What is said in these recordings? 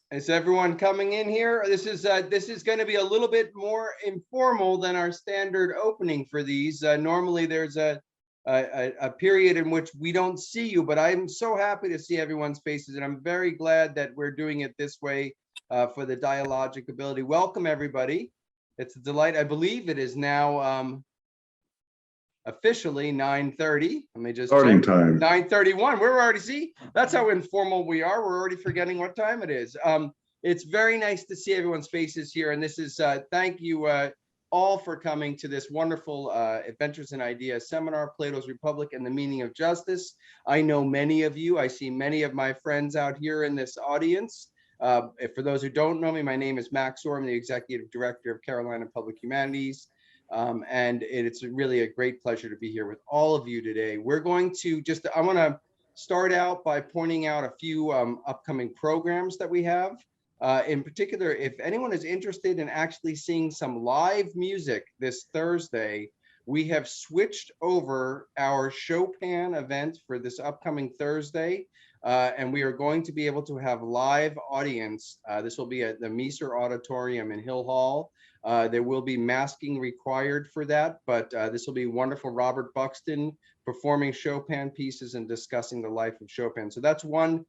Is everyone coming in here? This is going to be a little bit more informal than our standard opening for these. Normally, there's a period in which we don't see you, but I'm so happy to see everyone's faces, and I'm very glad that we're doing it this way for the dialogic ability. Welcome, everybody. It's a delight. I believe it is now officially 9:30. Let me just Starting check. time. 9:31. We're already, see, that's how informal we are. We're already forgetting what time it is. It's very nice to see everyone's faces here. And this is, thank you all for coming to this wonderful Adventures in Ideas seminar, Plato's Republic and the Meaning of Justice. I know many of you. I see many of my friends out here in this audience. For those who don't know me, my name is Max Orr. I'm the Executive Director of Carolina Public Humanities. And it's really a great pleasure to be here with all of you today. We're going to I want to start out by pointing out a few upcoming programs that we have. In particular, if anyone is interested in actually seeing some live music this Thursday, we have switched over our Chopin event for this upcoming Thursday. And we are going to be able to have live audience. This will be at the Meeser Auditorium in Hill Hall. There will be masking required for that, but this will be wonderful. Robert Buxton performing Chopin pieces and discussing the life of Chopin. So that's one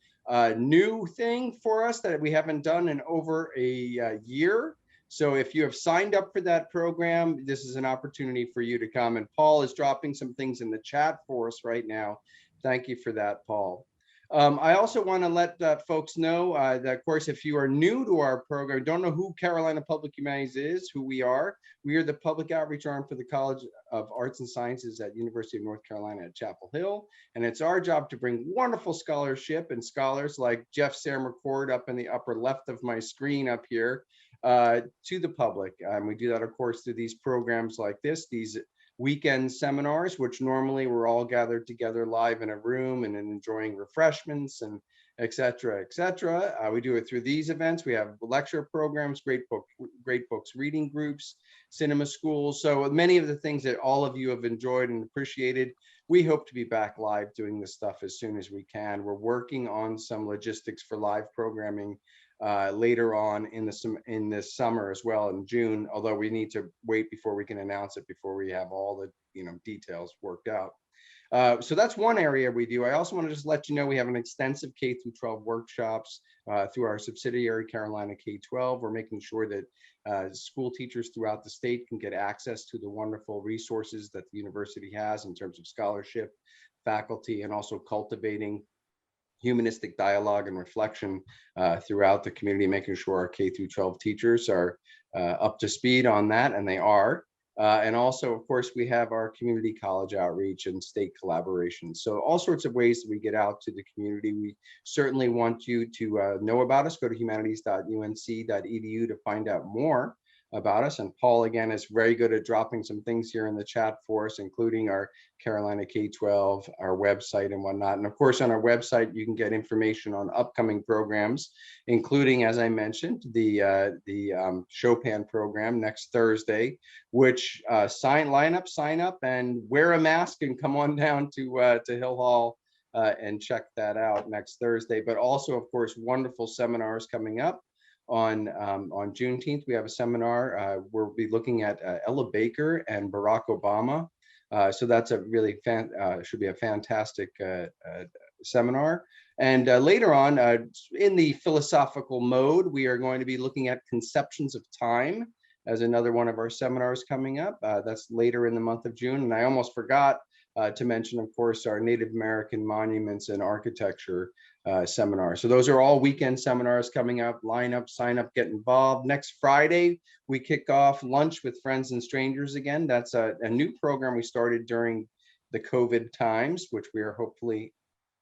new thing for us that we haven't done in over a year. So if you have signed up for that program, this is an opportunity for you to come. And Paul is dropping some things in the chat for us right now. Thank you for that, Paul. I also want to let folks know that, of course, if you are new to our program, don't know who Carolina Public Humanities is, who we are the public outreach arm for the College of Arts and Sciences at University of North Carolina at Chapel Hill. And it's our job to bring wonderful scholarship and scholars like Sayre-McCord up in the upper left of my screen up here to the public. We do that, of course, through these programs like this, these weekend seminars, which normally we're all gathered together live in a room and enjoying refreshments and et cetera, et cetera. We do it through these events. We have lecture programs, great books reading groups, cinema schools. So many of the things that all of you have enjoyed and appreciated. We hope to be back live doing this stuff as soon as we can. We're working on some logistics for live programming later on in this summer as well in June, although we need to wait before we can announce it, before we have all the details worked out. So that's one area we do. I also want to just let you know we have an extensive K through 12 workshops through our subsidiary Carolina K-12. We're making sure that school teachers throughout the state can get access to the wonderful resources that the university has in terms of scholarship, faculty, and also cultivating humanistic dialogue and reflection throughout the community, making sure our K through 12 teachers are up to speed on that, and they are. And also, of course, we have our community college outreach and state collaboration. So all sorts of ways that we get out to the community. We certainly want you to know about us. Go to humanities.unc.edu to find out more about us. And Paul, again, is very good at dropping some things here in the chat for us, including our Carolina K-12, our website and whatnot. And of course, on our website, you can get information on upcoming programs, including, as I mentioned, the Chopin program next Thursday, which sign up and wear a mask and come on down to Hill Hall and check that out next Thursday. But also, of course, wonderful seminars coming up. On Juneteenth, we have a seminar. We'll be looking at Ella Baker and Barack Obama. So that's a really should be a fantastic seminar. And later on, in the philosophical mode, we are going to be looking at conceptions of time as another one of our seminars coming up. That's later in the month of June. And I almost forgot to mention, of course, our Native American monuments and architecture seminar. So those are all weekend seminars coming up. Line up, sign up, get involved. Next Friday, we kick off Lunch with Friends and Strangers again. That's a new program we started during the COVID times, which we are hopefully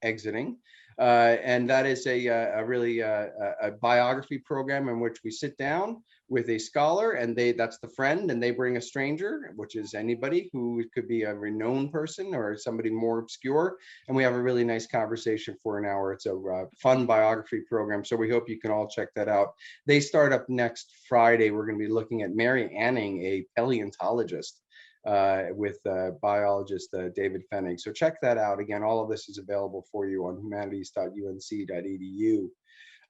exiting. And that is a really a biography program in which we sit down with a scholar, and that's the friend, and they bring a stranger, which is anybody who could be a renowned person or somebody more obscure, and we have a really nice conversation for an hour. It's a fun biography program, so we hope you can all check that out. They start up next Friday. We're going to be looking at Mary Anning, a paleontologist, with biologist David Fennig. So check that out. Again, all of this is available for you on humanities.unc.edu.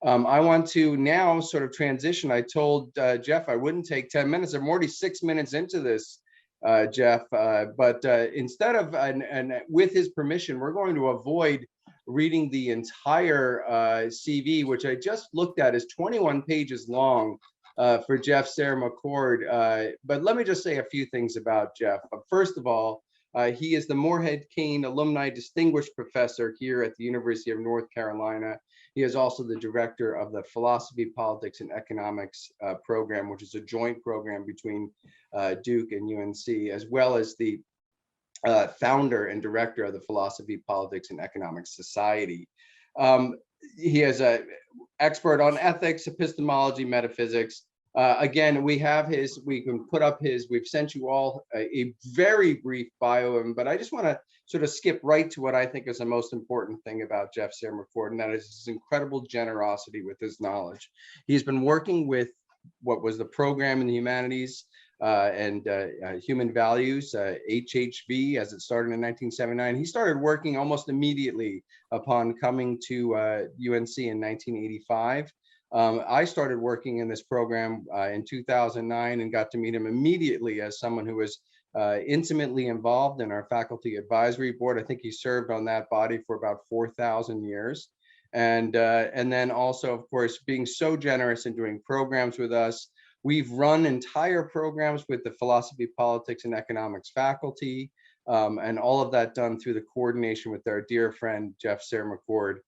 I want to now sort of transition. I told Jeff I wouldn't take 10 minutes. I'm already 6 minutes into this, Jeff, but instead of, and with his permission, we're going to avoid reading the entire CV, which I just looked at is 21 pages long for Jeff Sayre-McCord. But let me just say a few things about Jeff. First of all, he is the Morehead Kane Alumni Distinguished Professor here at the University of North Carolina. He is also the director of the Philosophy, Politics, and Economics program, which is a joint program between Duke and UNC, as well as the founder and director of the Philosophy, Politics, and Economics Society. He is an expert on ethics, epistemology, metaphysics. Again, we have his, we can put up his, we've sent you all a very brief bio of him, but I just want to sort of skip right to what I think is the most important thing about Jeff Sayre-McCord, and that is his incredible generosity with his knowledge. He's been working with what was the program in the humanities and human values, HHV, as it started in 1979. He started working almost immediately upon coming to UNC in 1985. I started working in this program in 2009 and got to meet him immediately as someone who was intimately involved in our faculty advisory board. I think he served on that body for about 4,000 years. And then also, of course, being so generous in doing programs with us. We've run entire programs with the Philosophy, Politics, and Economics faculty, and all of that done through the coordination with our dear friend, Jeff Sayre-McCord.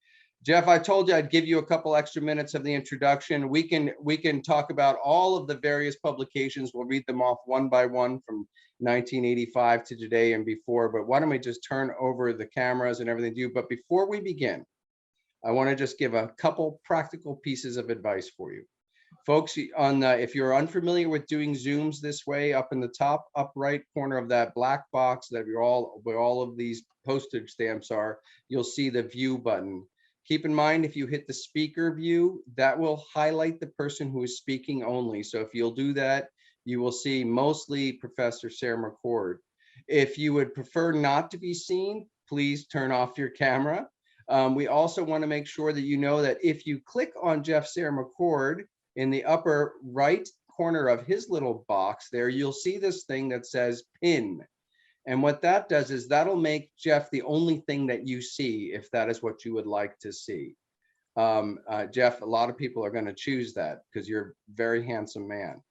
Jeff, I told you I'd give you a couple extra minutes of the introduction. We can talk about all of the various publications. We'll read them off one by one from 1985 to today and before, but why don't we just turn over the cameras and everything to you. But before we begin, I want to just give a couple practical pieces of advice for you. Folks, on if you're unfamiliar with doing Zooms this way, up in the top up right corner of that black box that where all of these postage stamps are, you'll see the view button. Keep in mind, if you hit the speaker view, that will highlight the person who is speaking only. So if you'll do that, you will see mostly Professor Sayre-McCord. If you would prefer not to be seen, please turn off your camera. We also want to make sure that you know that if you click on Jeff Sayre-McCord in the upper right corner of his little box there, you'll see this thing that says pin. And what that does is that'll make Jeff the only thing that you see if that is what you would like to see. Jeff, a lot of people are going to choose that because you're a very handsome man.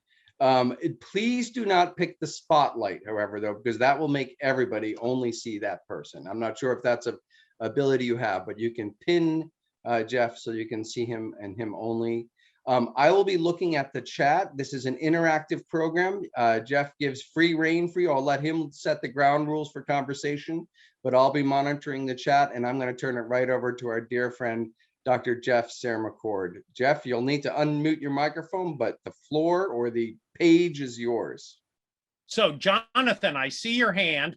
Please do not pick the spotlight, however, though, because that will make everybody only see that person. I'm not sure if that's an ability you have, but you can pin Jeff so you can see him and him only. I will be looking at the chat. This is an interactive program. Jeff gives free rein for you. I'll let him set the ground rules for conversation, but I'll be monitoring the chat, and I'm going to turn it right over to our dear friend, Dr. Jeff Sayre-McCord. Jeff, you'll need to unmute your microphone, but the floor or the page is yours. So, Jonathan, I see your hand.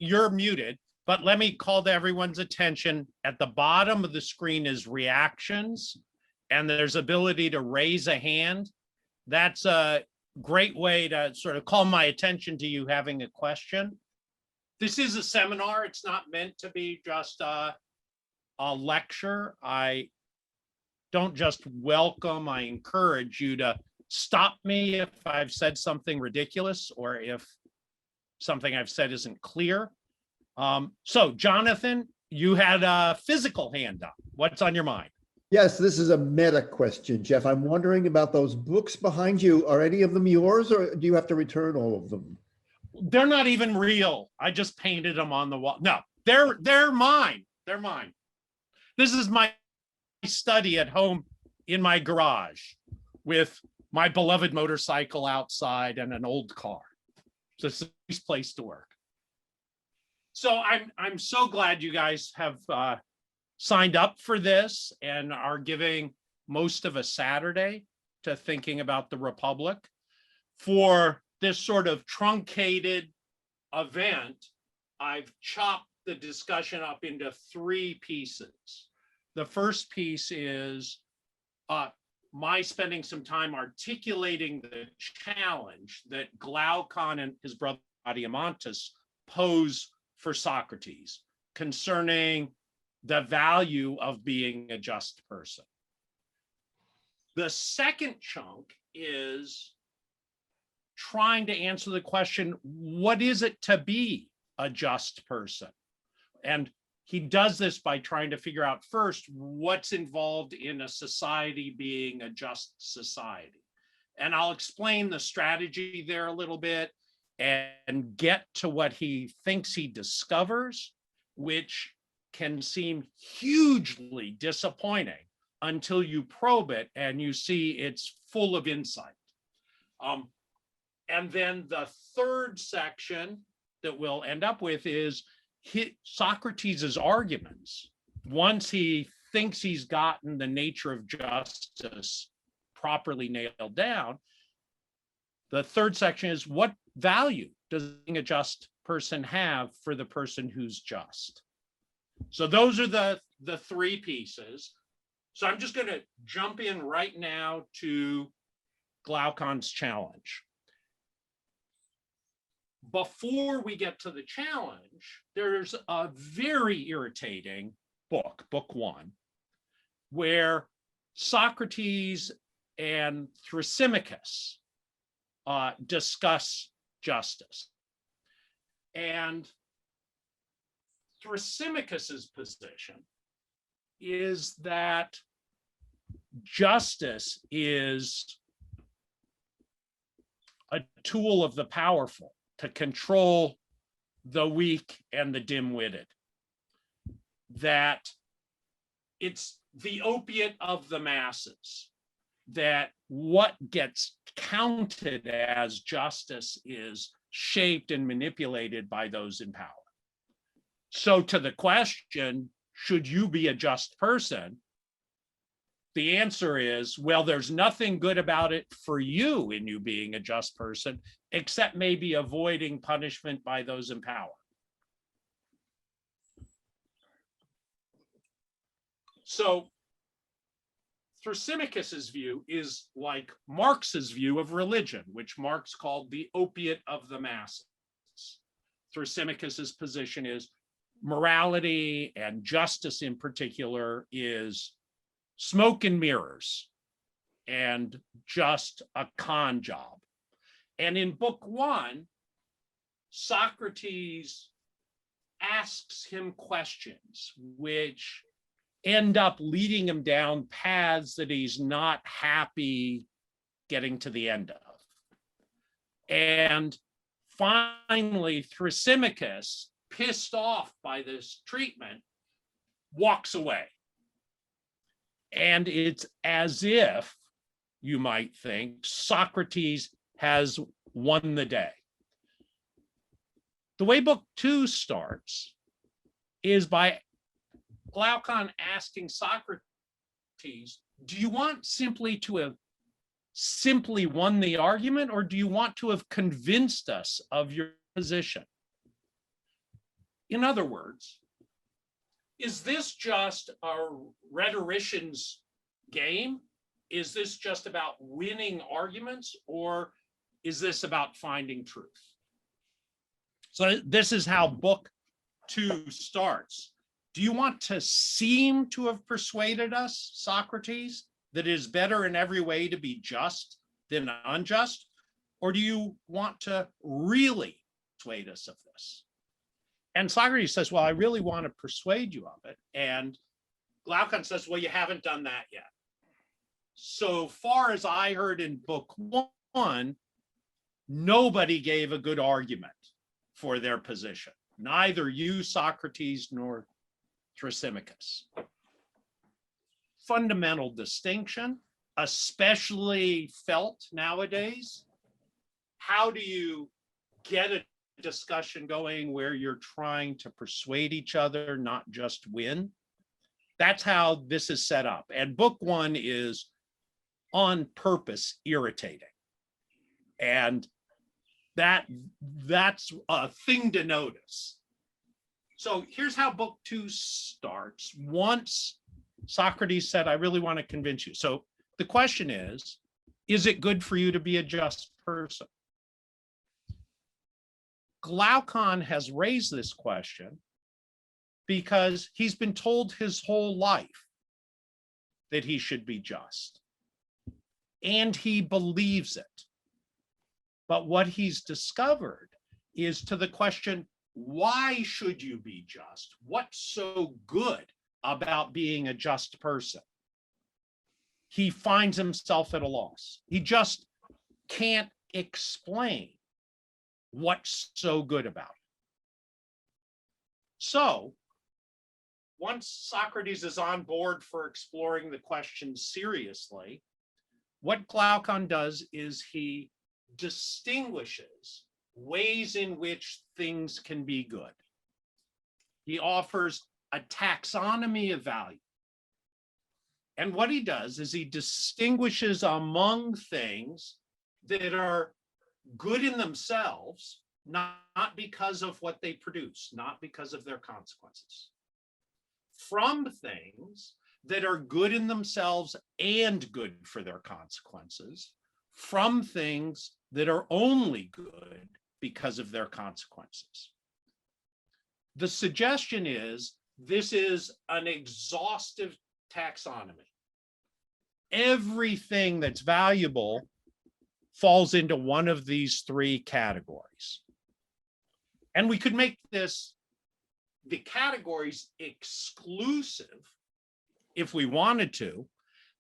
You're muted, but let me call to everyone's attention. At the bottom of the screen is reactions, and there's ability to raise a hand. That's a great way to sort of call my attention to you having a question. This is a seminar. It's not meant to be just a lecture. I don't just welcome, I encourage you to stop me if I've said something ridiculous or if something I've said isn't clear. So, Jonathan, you had a physical hand up. What's on your mind? Yes, this is a meta question, Jeff. I'm wondering about those books behind you. Are any of them yours, or do you have to return all of them? They're not even real. I just painted them on the wall. No, they're mine. They're mine. This is my study at home in my garage with my beloved motorcycle outside and an old car. So it's a nice place to work. So I'm so glad you guys have signed up for this and are giving most of a Saturday to thinking about the Republic. For this sort of truncated event, I've chopped the discussion up into three pieces. The first piece is my spending some time articulating the challenge that Glaucon and his brother Adeimantus pose for Socrates concerning the value of being a just person. The second chunk is trying to answer the question, what is it to be a just person? And he does this by trying to figure out first what's involved in a society being a just society. And I'll explain the strategy there a little bit and get to what he thinks he discovers, which can seem hugely disappointing until you probe it and you see it's full of insight. And then the third section that we'll end up with is Socrates' arguments. Once he thinks he's gotten the nature of justice properly nailed down, the third section is, what value does being a just person have for the person who's just? So those are the three pieces. So I'm just going to jump in right now to Glaucon's challenge. Before we get to the challenge, there's a very irritating book, book one, where Socrates and Thrasymachus discuss justice. And Thrasymachus's position is that justice is a tool of the powerful to control the weak and the dim-witted, that it's the opiate of the masses, that what gets counted as justice is shaped and manipulated by those in power. So to the question, should you be a just person? The answer is, well, there's nothing good about it for you in you being a just person, except maybe avoiding punishment by those in power. So Thrasymachus's view is like Marx's view of religion, which Marx called the opiate of the masses. Thrasymachus's position is morality and justice in particular is smoke and mirrors and just a con job. And in book one, Socrates asks him questions which end up leading him down paths that he's not happy getting to the end of. And finally, Thrasymachus, pissed off by this treatment, walks away. And it's as if, you might think, Socrates has won the day. The way book two starts is by Glaucon asking Socrates, do you want simply to have simply won the argument, or do you want to have convinced us of your position? In other words, is this just a rhetorician's game? Is this just about winning arguments, or is this about finding truth? So this is how book two starts. Do you want to seem to have persuaded us, Socrates, that it is better in every way to be just than unjust? Or do you want to really persuade us of this? And Socrates says, well, I really want to persuade you of it. And Glaucon says, well, you haven't done that yet. So far as I heard in book one, nobody gave a good argument for their position. Neither you, Socrates, nor Thrasymachus. Fundamental distinction, especially felt nowadays. How do you get a discussion going where you're trying to persuade each other, not just win? That's how this is set up. And book one is on purpose irritating. And that's a thing to notice. So here's how book two starts. Once Socrates said, I really want to convince you. So the question is it good for you to be a just person? Glaucon has raised this question because he's been told his whole life that he should be just. and he believes it. But what he's discovered is to the question, why should you be just? What's so good about being a just person? He finds himself at a loss. He just can't explain what's so good about it. So, once Socrates is on board for exploring the question seriously, what Glaucon does is he distinguishes ways in which things can be good. He offers a taxonomy of value. And what he does is he distinguishes among things that are good in themselves, not because of what they produce, not because of their consequences, from things that are good in themselves and good for their consequences, from things that are only good because of their consequences. The suggestion is this is an exhaustive taxonomy. Everything that's valuable falls into one of these three categories. And we could make the categories exclusive if we wanted to,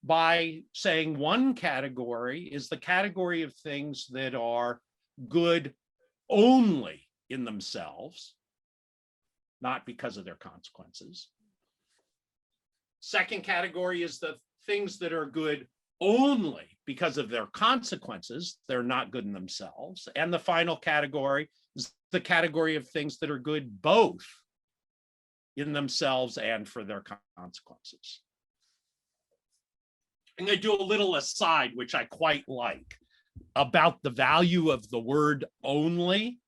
by saying one category is the category of things that are good only in themselves, not because of their consequences. Second category is the things that are good only because of their consequences. They're not good in themselves. And the final category is the category of things that are good both in themselves and for their consequences. I'm going to do a little aside, which I quite like, about the value of the word only.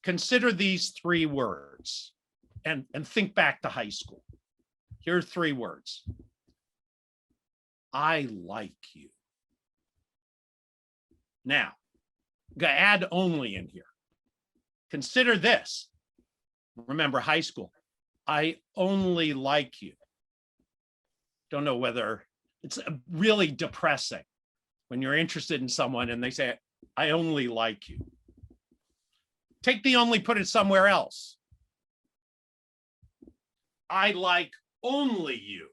Consider these three words and think back to high school. Here are three words. I like you. Now, I'm going to add only in here. Consider this. Remember high school. I only like you. Don't know whether it's really depressing when you're interested in someone and they say, I only like you. Take the only, put it somewhere else. I like only you.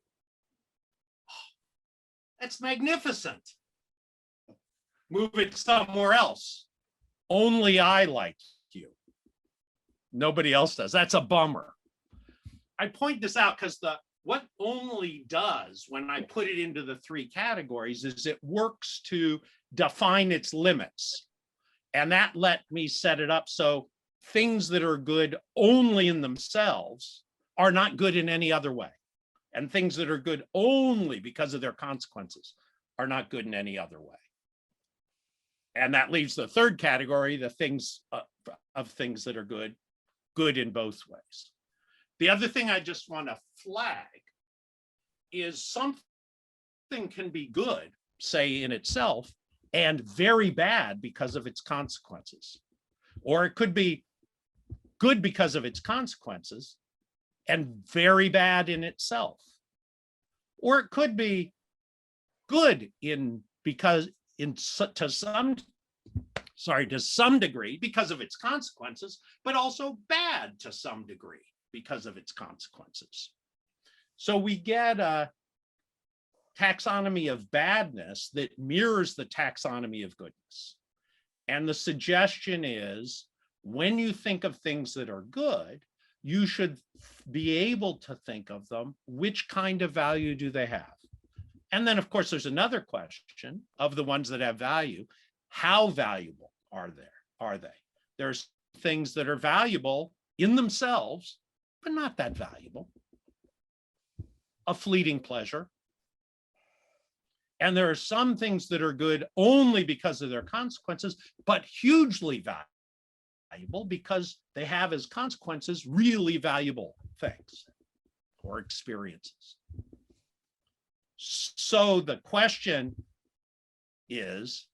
That's magnificent. Move it somewhere else. Only I like you. Nobody else does. That's a bummer. I point this out because what only does when I put it into the three categories is it works to define its limits. And that let me set it up so things that are good only in themselves are not good in any other way. And things that are good only because of their consequences are not good in any other way. And that leaves the third category, the things of things that are good in both ways. The other thing I just want to flag is something can be good, say in itself, and very bad because of its consequences. Or it could be good because of its consequences and very bad in itself. Or it could be good to some degree because of its consequences, but also bad to some degree because of its consequences. So we get a taxonomy of badness that mirrors the taxonomy of goodness. And the suggestion is, when you think of things that are good, you should be able to think of them, which kind of value do they have? And then, of course, there's another question of the ones that have value. How valuable are they? There's things that are valuable in themselves, but not that valuable. A fleeting pleasure. And there are some things that are good only because of their consequences, but hugely valuable because they have as consequences really valuable things or experiences. So the question is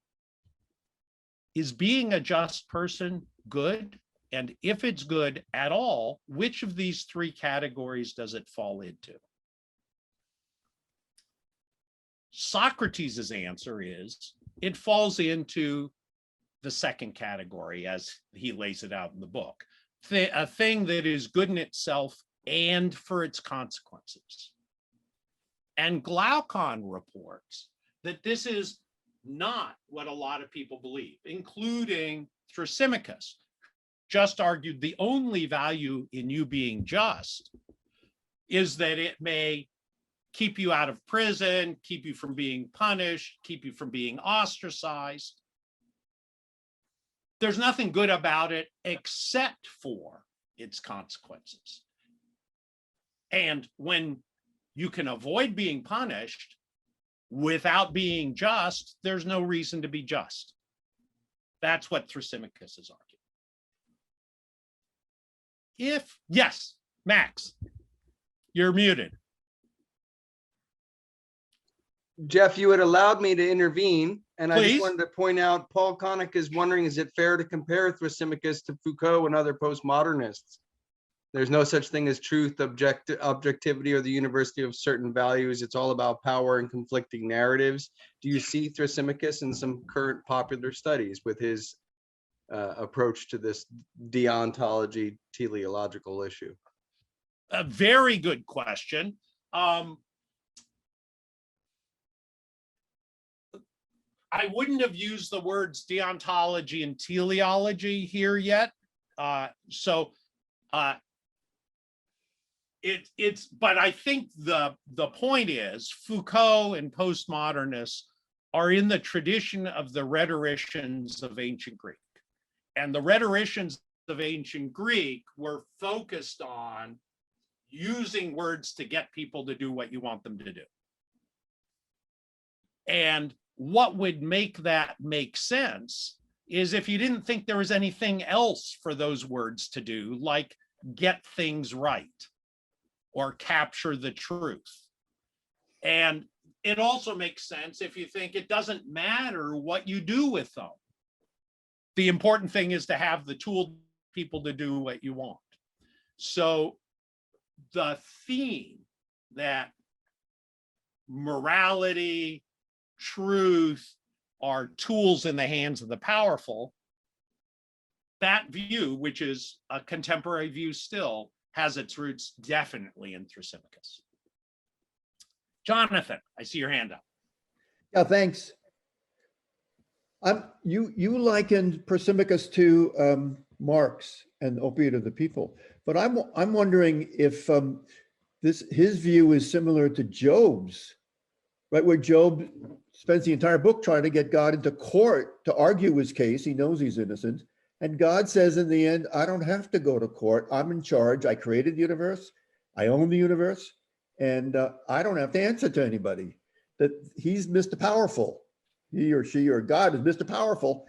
being a just person good? And if it's good at all, which of these three categories does it fall into? Socrates' answer is it falls into the second category as he lays it out in the book. A thing that is good in itself and for its consequences. And Glaucon reports that this is not what a lot of people believe, including Thrasymachus. Just argued the only value in you being just is that it may keep you out of prison, keep you from being punished, keep you from being ostracized. There's nothing good about it except for its consequences. And when you can avoid being punished without being just, there's no reason to be just. That's what Thrasymachus is arguing. Yes, Max, you're muted. Jeff, you had allowed me to intervene, and I Please. just wanted to point out, Paul Connick is wondering, is it fair to compare Thrasymachus to Foucault and other postmodernists? There's no such thing as truth, objectivity, or the university of certain values. It's all about power and conflicting narratives. Do you see Thrasymachus in some current popular studies with his approach to this deontology teleological issue? A very good question. I wouldn't have used the words deontology and teleology here yet. But I think the point is Foucault and postmodernists are in the tradition of the rhetoricians of ancient Greek. And the rhetoricians of ancient Greek were focused on using words to get people to do what you want them to do. And what would make that make sense is if you didn't think there was anything else for those words to do, like get things right or capture the truth. And it also makes sense if you think it doesn't matter what you do with them. The important thing is to have the tool people to do what you want. So the theme that morality, truth are tools in the hands of the powerful, that view, which is a contemporary view still, has its roots definitely in Thrasymachus. Jonathan, I see your hand up. Yeah, thanks. You likened Thrasymachus to Marx and Opiate of the People, but I'm wondering if his view is similar to Job's, right? Where Job spends the entire book trying to get God into court to argue his case. He knows he's innocent. And God says in the end, I don't have to go to court. I'm in charge. I created the universe. I own the universe. And I don't have to answer to anybody. That he's Mr. Powerful. He or she or God is Mr. Powerful.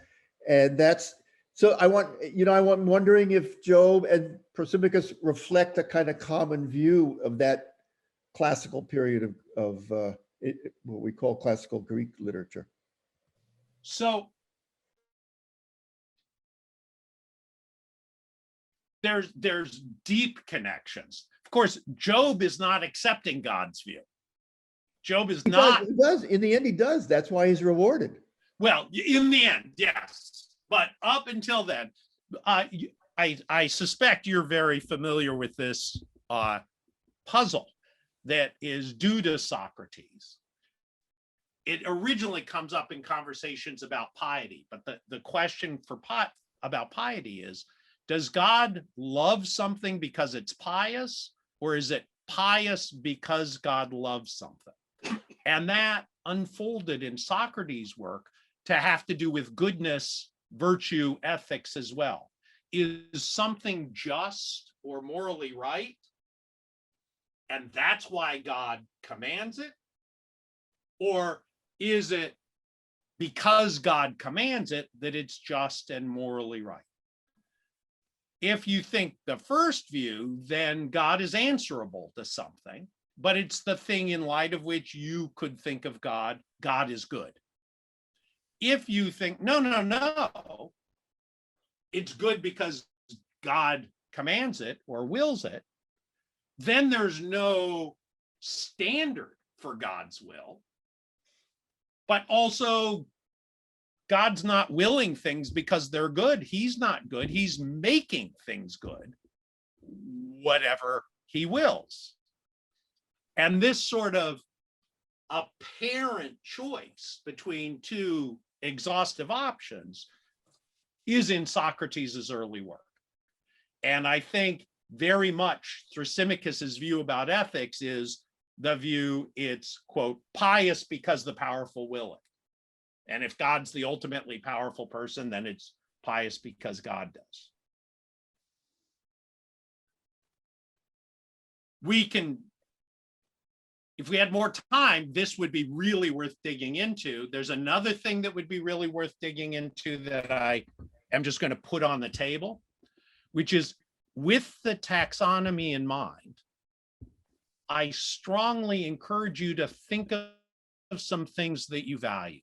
And that's, so I'm wondering if Job and Thrasymachus reflect a kind of common view of that classical period of what we call classical Greek literature. So there's deep connections. Of course, Job is not accepting God's view. Job is not. He does. In the end, he does. That's why he's rewarded. Well, in the end, yes. But up until then, I suspect you're very familiar with this puzzle that is due to Socrates. It originally comes up in conversations about piety, but the question about piety is, does God love something because it's pious, or is it pious because God loves something? And that unfolded in Socrates' work to have to do with goodness, virtue, ethics as well. Is something just or morally right? And that's why God commands it? Or is it because God commands it that it's just and morally right? If you think the first view, then God is answerable to something, but it's the thing in light of which you could think of God. God is good. If you think, no, it's good because God commands it or wills it, then there's no standard for God's will. but also God's not willing things because they're good. He's not good. He's making things good, whatever he wills. And this sort of apparent choice between two exhaustive options is in Socrates' early work. And I think very much Thrasymachus's view about ethics is the view it's, quote, pious because the powerful will it. And if God's the ultimately powerful person, then it's pious because God does. We can, if we had more time, this would be really worth digging into. There's another thing that would be really worth digging into that I am just going to put on the table, which is with the taxonomy in mind, I strongly encourage you to think of some things that you value,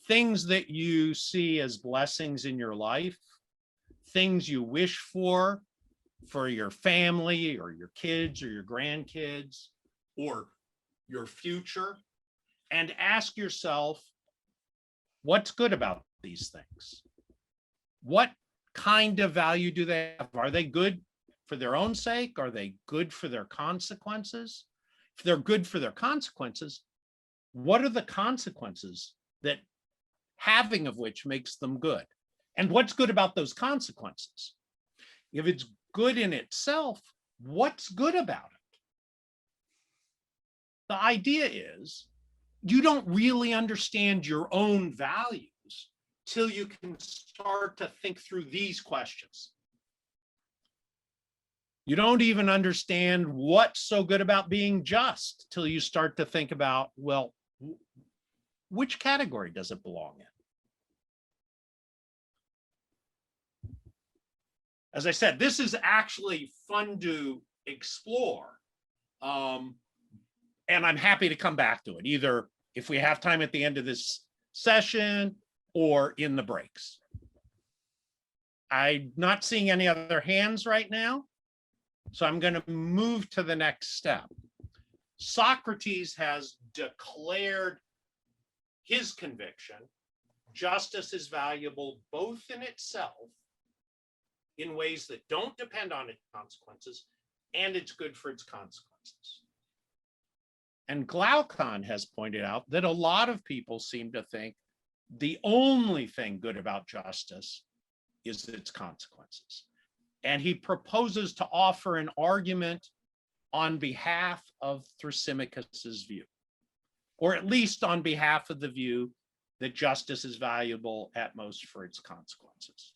things that you see as blessings in your life, things you wish for your family or your kids or your grandkids or your future, and ask yourself, what's good about these things? What kind of value do they have? Are they good for their own sake? Are they good for their consequences? If they're good for their consequences, what are the consequences that having of which makes them good? And what's good about those consequences? If it's good in itself, what's good about it? The idea is you don't really understand your own values till you can start to think through these questions. You don't even understand what's so good about being just till you start to think about, well, which category does it belong in? As I said, this is actually fun to explore. And I'm happy to come back to it, either if we have time at the end of this session or in the breaks. I'm not seeing any other hands right now, so I'm going to move to the next step. Socrates has declared his conviction: justice is valuable both in itself, in ways that don't depend on its consequences, and it's good for its consequences. And Glaucon has pointed out that a lot of people seem to think the only thing good about justice is its consequences. And he proposes to offer an argument on behalf of Thrasymachus's view, or at least on behalf of the view that justice is valuable at most for its consequences.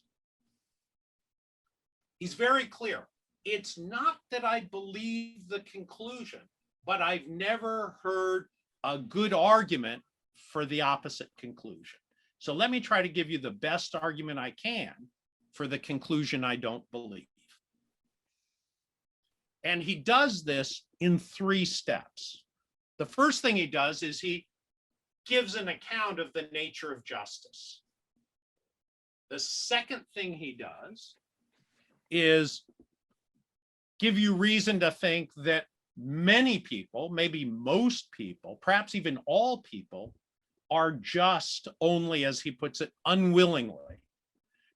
He's very clear. It's not that I believe the conclusion, but I've never heard a good argument for the opposite conclusion. So let me try to give you the best argument I can for the conclusion I don't believe. And he does this in 3 steps. The first thing he does is he gives an account of the nature of justice. The second thing he does is give you reason to think that many people, maybe most people, perhaps even all people, are just only, as he puts it, unwillingly.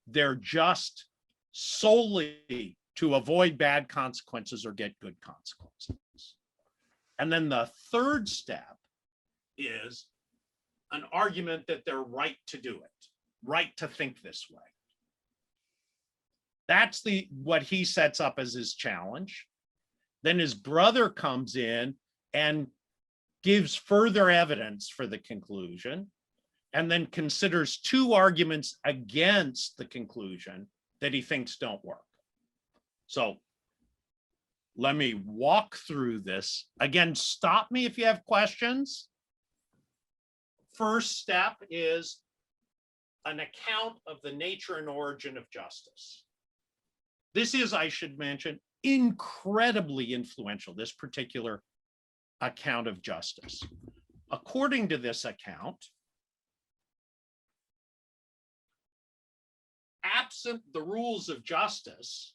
They're just solely to avoid bad consequences or get good consequences. And then the third step is an argument that they're right to do it, right to think this way. That's what he sets up as his challenge. Then his brother comes in and gives further evidence for the conclusion, and then considers 2 arguments against the conclusion that he thinks don't work. So let me walk through this. Again, stop me if you have questions. First step is an account of the nature and origin of justice. This is, I should mention, incredibly influential, this particular account of justice. According to this account, absent the rules of justice,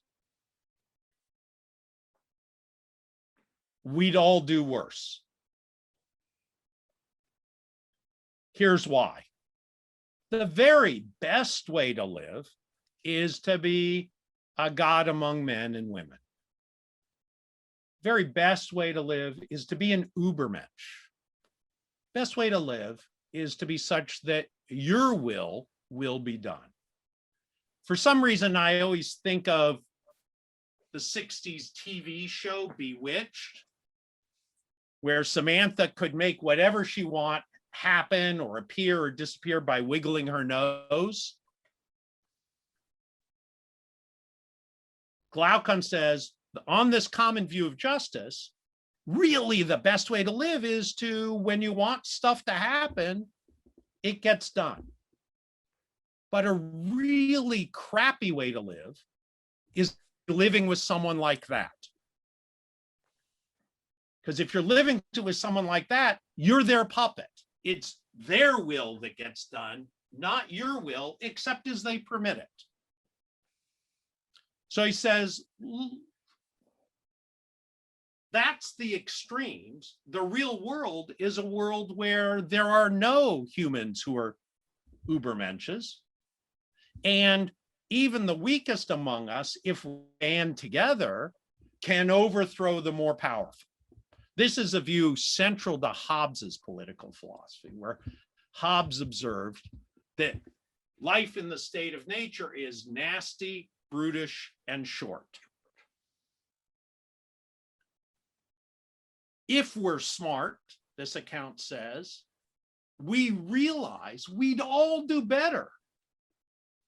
we'd all do worse. Here's why. The very best way to live is to be a god among men and women. Very best way to live is to be an Ubermensch. Best way to live is to be such that your will be done. For some reason, I always think of the 60s TV show Bewitched, where Samantha could make whatever she want happen or appear or disappear by wiggling her nose. Glaucon says, on this common view of justice, really the best way to live is to, when you want stuff to happen, it gets done. But a really crappy way to live is living with someone like that. Because if you're living with someone like that, you're their puppet. It's their will that gets done, not your will, except as they permit it. So he says, that's the extremes. The real world is a world where there are no humans who are Ubermensches. And even the weakest among us, if we band together, can overthrow the more powerful. This is a view central to Hobbes's political philosophy, where Hobbes observed that life in the state of nature is nasty, brutish, and short. If we're smart, this account says, we realize we'd all do better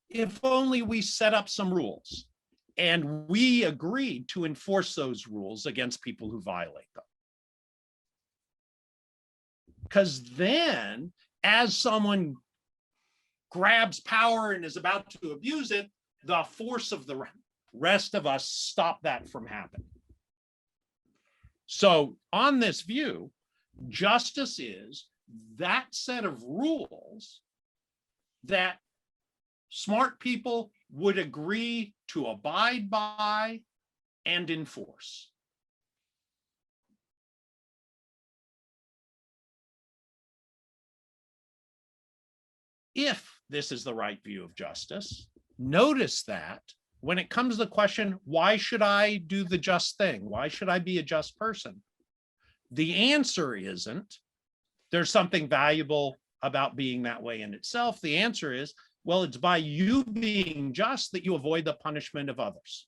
if only we set up some rules and we agreed to enforce those rules against people who violate them. Because then, as someone grabs power and is about to abuse it, the force of the rest of us stop that from happening. So on this view, justice is that set of rules that smart people would agree to abide by and enforce. If this is the right view of justice, notice that when it comes to the question, why should I do the just thing? Why should I be a just person? The answer isn't, there's something valuable about being that way in itself. The answer is, well, it's by you being just that you avoid the punishment of others.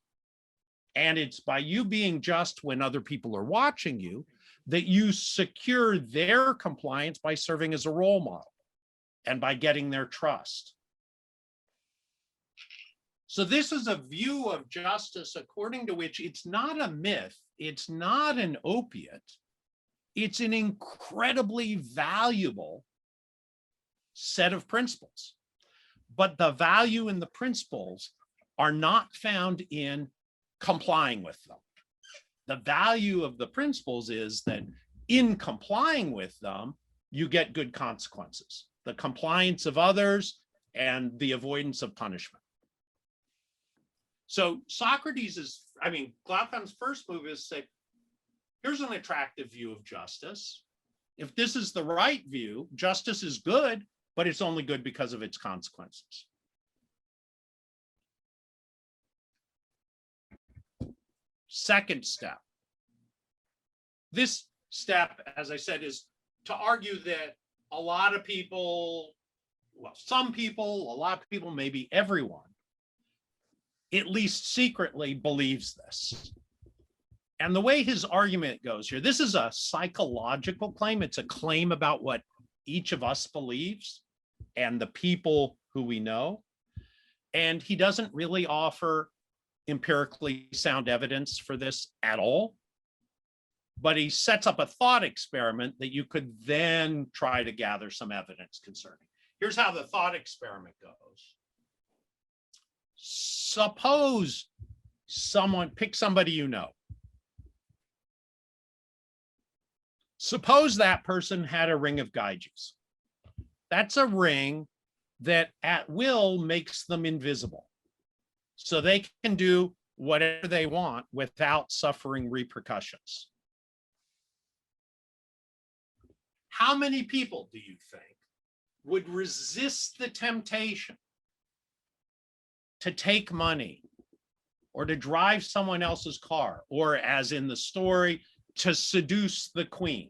And it's by you being just when other people are watching you that you secure their compliance by serving as a role model and by getting their trust. So this is a view of justice according to which it's not a myth, it's not an opiate, it's an incredibly valuable set of principles. But the value in the principles are not found in complying with them. The value of the principles is that in complying with them, you get good consequences. The compliance of others and the avoidance of punishment. So Socrates is, Glaucon's first move is to say, here's an attractive view of justice. If this is the right view, justice is good, but it's only good because of its consequences. Second step. This step, as I said, is to argue that a lot of people, well, some people, a lot of people, maybe everyone, at least secretly believes this. And the way his argument goes here, this is a psychological claim. It's a claim about what each of us believes and the people who we know. And he doesn't really offer empirically sound evidence for this at all. But he sets up a thought experiment that you could then try to gather some evidence concerning. Here's how the thought experiment goes. Suppose pick somebody you know. Suppose that person had a ring of Gyges. That's a ring that at will makes them invisible. So they can do whatever they want without suffering repercussions. How many people do you think would resist the temptation to take money or to drive someone else's car, or as in the story, to seduce the queen?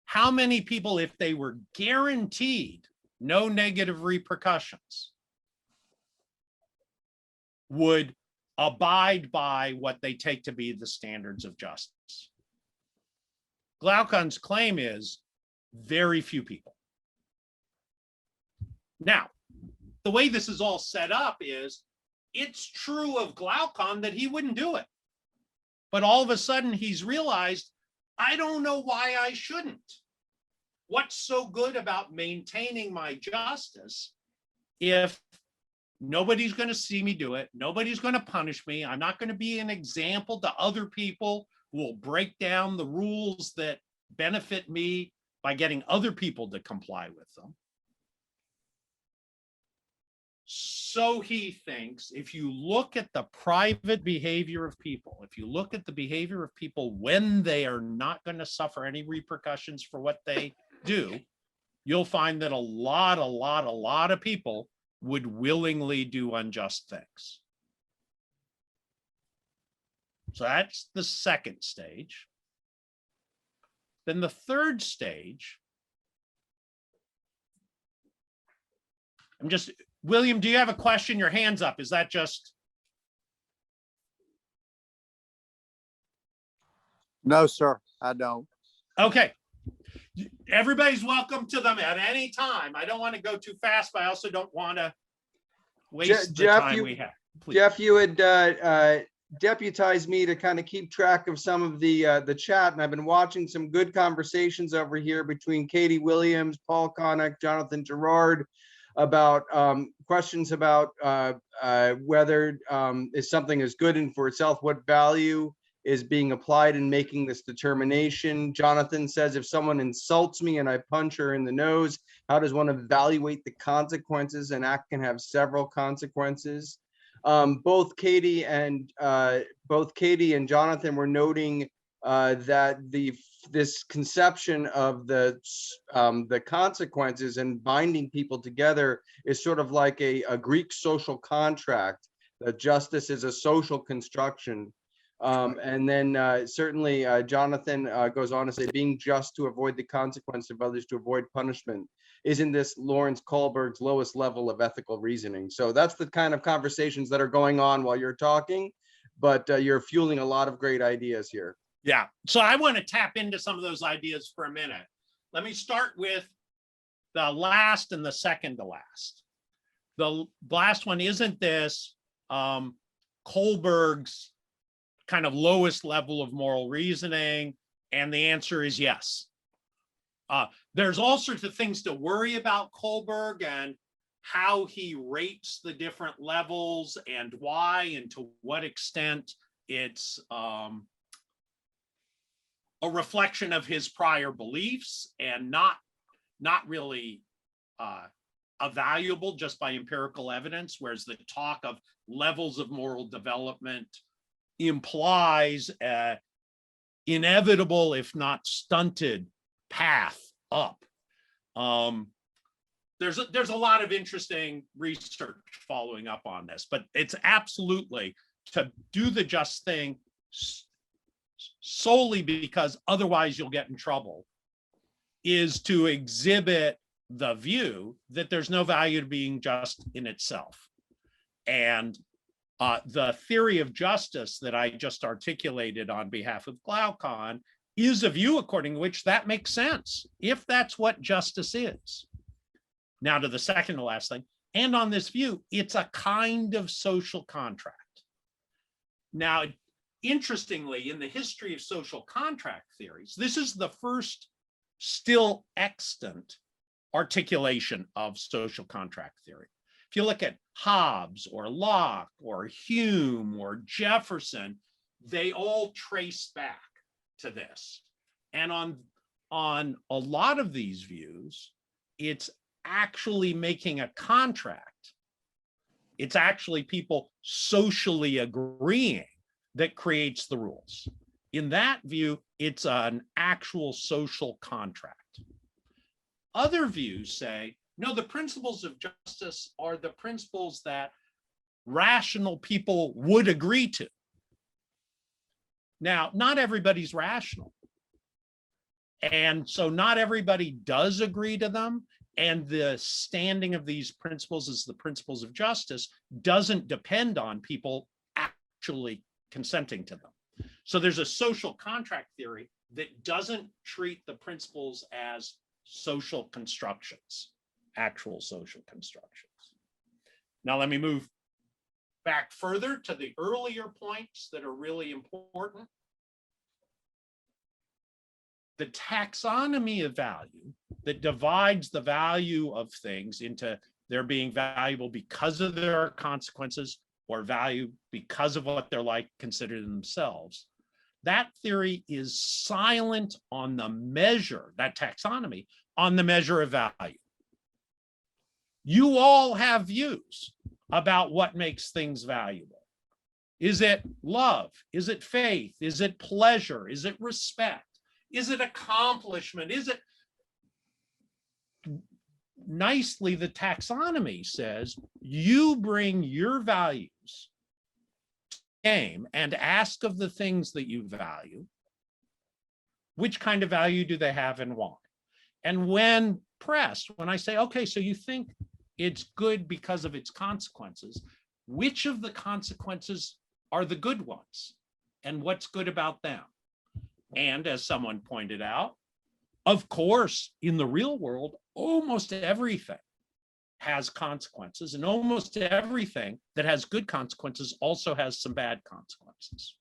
How many people, if they were guaranteed no negative repercussions, would abide by what they take to be the standards of justice? Glaucon's claim is very few people. Now, the way this is all set up is, it's true of Glaucon that he wouldn't do it. But all of a sudden he's realized, I don't know why I shouldn't. What's so good about maintaining my justice if nobody's going to see me do it? Nobody's going to punish me. I'm not going to be an example to other people who will break down the rules that benefit me by getting other people to comply with them. So he thinks, if you look at the private behavior of people, if you look at the behavior of people when they are not going to suffer any repercussions for what they do, you'll find that a lot of people would willingly do unjust things. So that's the second stage. Then the third stage, William, do you have a question? Your hand's up. Is that just? No, sir, I don't. Okay. Everybody's welcome to them at any time. I don't want to go too fast, but I also don't want to waste the time we have. Please. Jeff, you had deputized me to kind of keep track of some of the chat, and I've been watching some good conversations over here between Katie Williams, Paul Connick, Jonathan Gerard, about questions about whether if something is good and for itself, what value is being applied in making this determination. Jonathan says, if someone insults me and I punch her in the nose, how does one evaluate the consequences? An act can have several consequences. Both Katie and Jonathan were noting that this conception of the consequences and binding people together is sort of like a Greek social contract, that justice is a social construction. And then certainly Jonathan goes on to say, being just to avoid the consequence of others, to avoid punishment. Isn't this Lawrence Kohlberg's lowest level of ethical reasoning? So that's the kind of conversations that are going on while you're talking, but you're fueling a lot of great ideas here. Yeah. So I want to tap into some of those ideas for a minute. Let me start with the last and the second to last. The last one, isn't this Kohlberg's kind of lowest level of moral reasoning? And the answer is yes. There's all sorts of things to worry about Kohlberg and how he rates the different levels and why and to what extent it's a reflection of his prior beliefs and not really evaluable just by empirical evidence, whereas the talk of levels of moral development implies an inevitable, if not stunted, path up. There's a lot of interesting research following up on this, but it's absolutely to do the just thing solely because otherwise you'll get in trouble, is to exhibit the view that there's no value to being just in itself. And the theory of justice that I just articulated on behalf of Glaucon is a view according to which that makes sense, if that's what justice is. Now to the second to last thing, and on this view, it's a kind of social contract. Now, interestingly, in the history of social contract theories, this is the first still extant articulation of social contract theory. If you look at Hobbes or Locke or Hume or Jefferson, they all trace back to this. And on a lot of these views, it's actually making a contract. It's actually people socially agreeing that creates the rules. In that view, it's an actual social contract. Other views say, no, the principles of justice are the principles that rational people would agree to. Now, not everybody's rational. And so not everybody does agree to them. And the standing of these principles as the principles of justice doesn't depend on people actually consenting to them. So there's a social contract theory that doesn't treat the principles as social constructions, actual social constructions. Now let me move back further to the earlier points that are really important. The taxonomy of value that divides the value of things into their being valuable because of their consequences or value because of what they're like considered themselves. That theory is silent on the measure, that taxonomy, on the measure of value. You all have views about what makes things valuable. Is it love? Is it faith? Is it pleasure? Is it respect? Is it accomplishment? Is it nicely, the taxonomy says you bring your values to the game and ask of the things that you value, which kind of value do they have and why? And when pressed, when I say, okay, so you think it's good because of its consequences, which of the consequences are the good ones and what's good about them? And as someone pointed out, of course, in the real world, almost everything has consequences, and almost everything that has good consequences also has some bad consequences.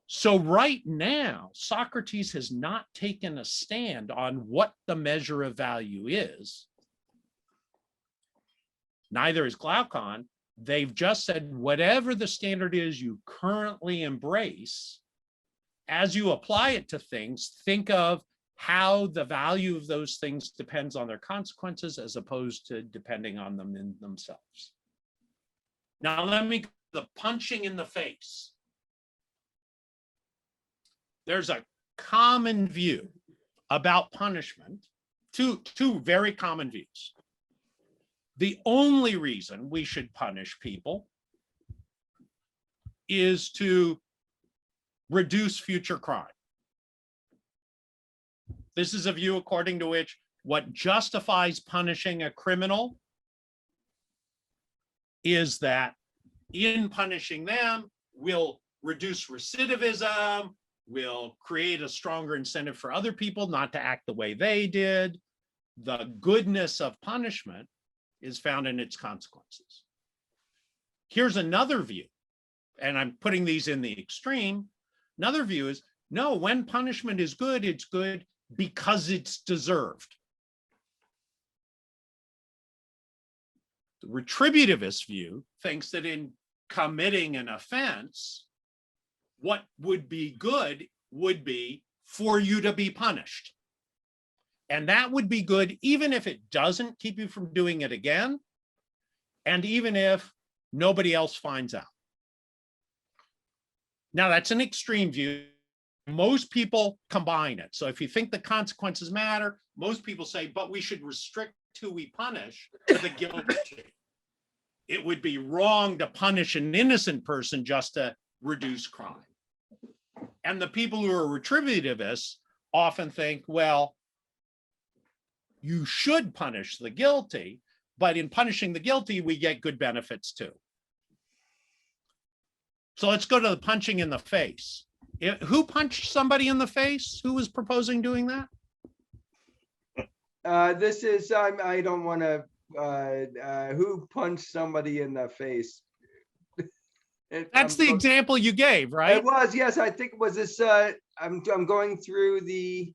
So right now, Socrates has not taken a stand on what the measure of value is. Neither is Glaucon. They've just said, whatever the standard is you currently embrace, as you apply it to things, think of how the value of those things depends on their consequences as opposed to depending on them in themselves. Now, let me go to the punching in the face. There's a common view about punishment, two very common views. The only reason we should punish people is to reduce future crime. This is a view according to which what justifies punishing a criminal is that in punishing them, we'll reduce recidivism, we'll create a stronger incentive for other people not to act the way they did. The goodness of punishment is found in its consequences. Here's another view, and I'm putting these in the extreme. Another view is, no, when punishment is good, it's good because it's deserved. The retributivist view thinks that in committing an offense, what would be good would be for you to be punished. And that would be good even if it doesn't keep you from doing it again, and even if nobody else finds out. Now, that's an extreme view. Most people combine it. So if you think the consequences matter, most people say, but we should restrict who we punish to the guilty. It would be wrong to punish an innocent person just to reduce crime. And the people who are retributivists often think, well, you should punish the guilty, but in punishing the guilty, we get good benefits too. So let's go to the punching in the face. Who punched somebody in the face? Who was proposing doing that? This is, I don't want to, who punched somebody in the face? That's the example you gave, right? It was, yes, I think it was this, I'm going through the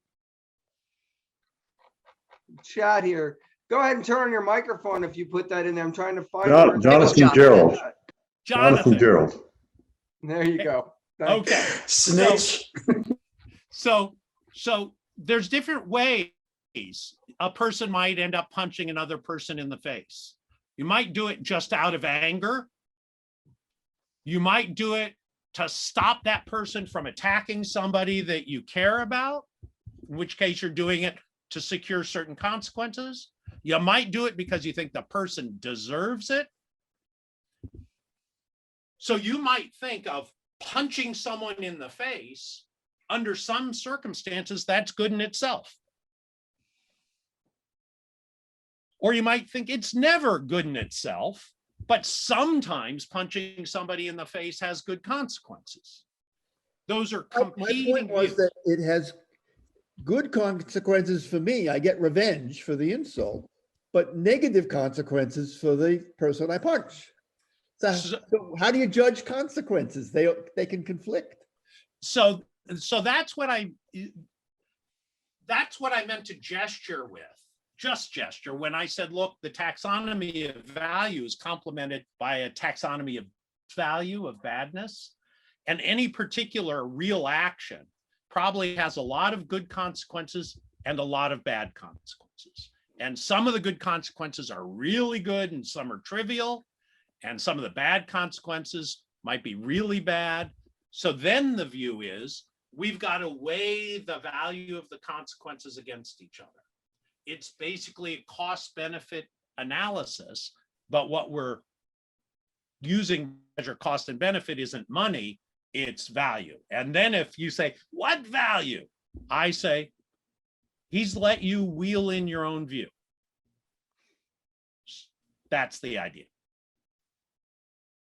chat here. Go ahead and turn on your microphone if you put that in there. I'm trying to find Jonathan Gerald. Jonathan Gerald. There you go. Okay. Snitch. So there's different ways a person might end up punching another person in the face. You might do it just out of anger. You might do it to stop that person from attacking somebody that you care about, in which case you're doing it to secure certain consequences. You might do it because you think the person deserves it. So you might think of punching someone in the face. Under some circumstances, that's good in itself. Or you might think it's never good in itself, but sometimes punching somebody in the face has good consequences. Those are My competing point was views. that it has good consequences for me. I get revenge for the insult, but negative consequences for the person I punch. So how do you judge consequences? They can conflict. So that's what I meant to gesture with, just gesture, when I said, look, the taxonomy of value is complemented by a taxonomy of value, of badness, and any particular real action probably has a lot of good consequences and a lot of bad consequences. And some of the good consequences are really good and some are trivial, and some of the bad consequences might be really bad. So then the view is we've got to weigh the value of the consequences against each other. It's basically a cost-benefit analysis, but what we're using to measure cost and benefit isn't money, it's value. And then if you say, what value? I say, he's let you wheel in your own view. That's the idea.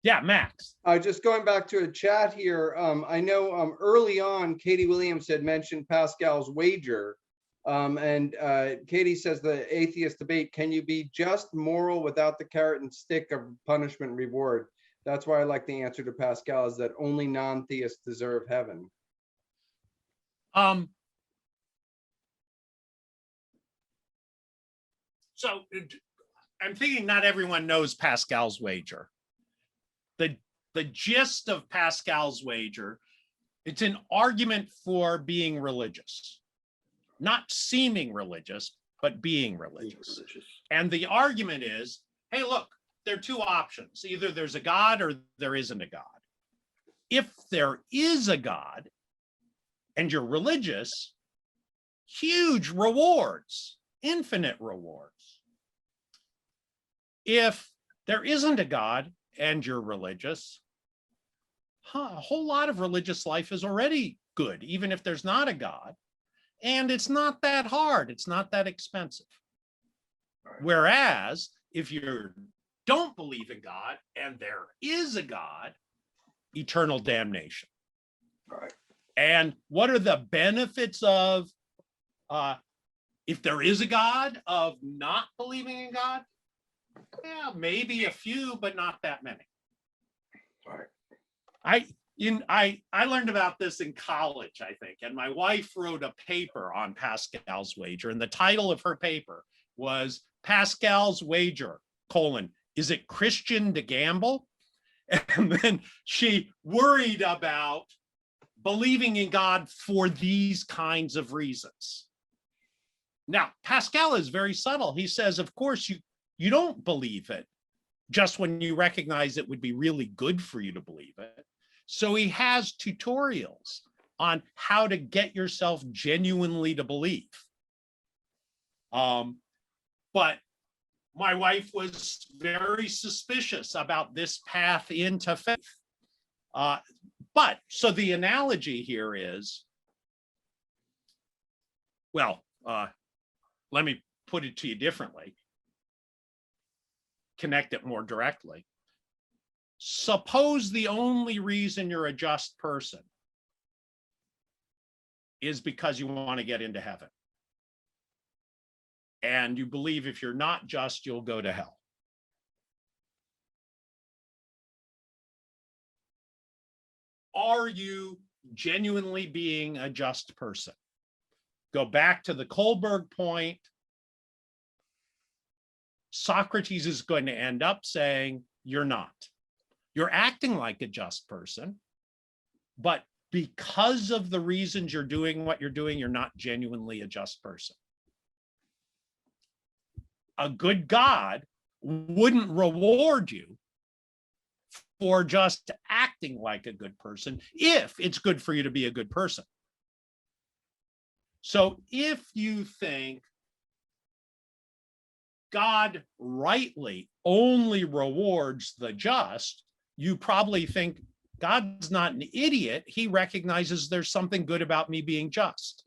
Yeah, Max. Just going back to a chat here, I know early on, Katie Williams had mentioned Pascal's wager. And Katie says the atheist debate, can you be just moral without the carrot and stick of punishment and reward? That's why I like the answer to Pascal, is that only non-theists deserve heaven. So I'm thinking not everyone knows Pascal's wager. The gist of Pascal's wager, it's an argument for being religious, not seeming religious, but being religious. And the argument is, hey, look, there are two options. Either there's a God or there isn't a God. If there is a God and you're religious, huge rewards, infinite rewards. If there isn't a God and you're religious, a whole lot of religious life is already good, even if there's not a God. And it's not that hard. It's not that expensive. Whereas if you don't believe in God and there is a God, eternal damnation. Right. And what are the benefits of, if there is a God, of not believing in God? Yeah, maybe a few, but not that many. Right. I learned about this in college, I think, and my wife wrote a paper on Pascal's wager, and the title of her paper was Pascal's Wager, is it Christian to gamble? And then she worried about believing in God for these kinds of reasons. Now, Pascal is very subtle. He says, of course, you don't believe it just when you recognize it would be really good for you to believe it. So he has tutorials on how to get yourself genuinely to believe. But my wife was very suspicious about this path into faith. But so the analogy here is, well, let me put it to you differently, connect it more directly. Suppose the only reason you're a just person is because you want to get into heaven. And you believe if you're not just, you'll go to hell. Are you genuinely being a just person? Go back to the Kohlberg point. Socrates is going to end up saying, you're not. You're acting like a just person, but because of the reasons you're doing what you're doing, you're not genuinely a just person. A good God wouldn't reward you for just acting like a good person if it's good for you to be a good person. So if you think God rightly only rewards the just, you probably think God's not an idiot. He recognizes there's something good about me being just.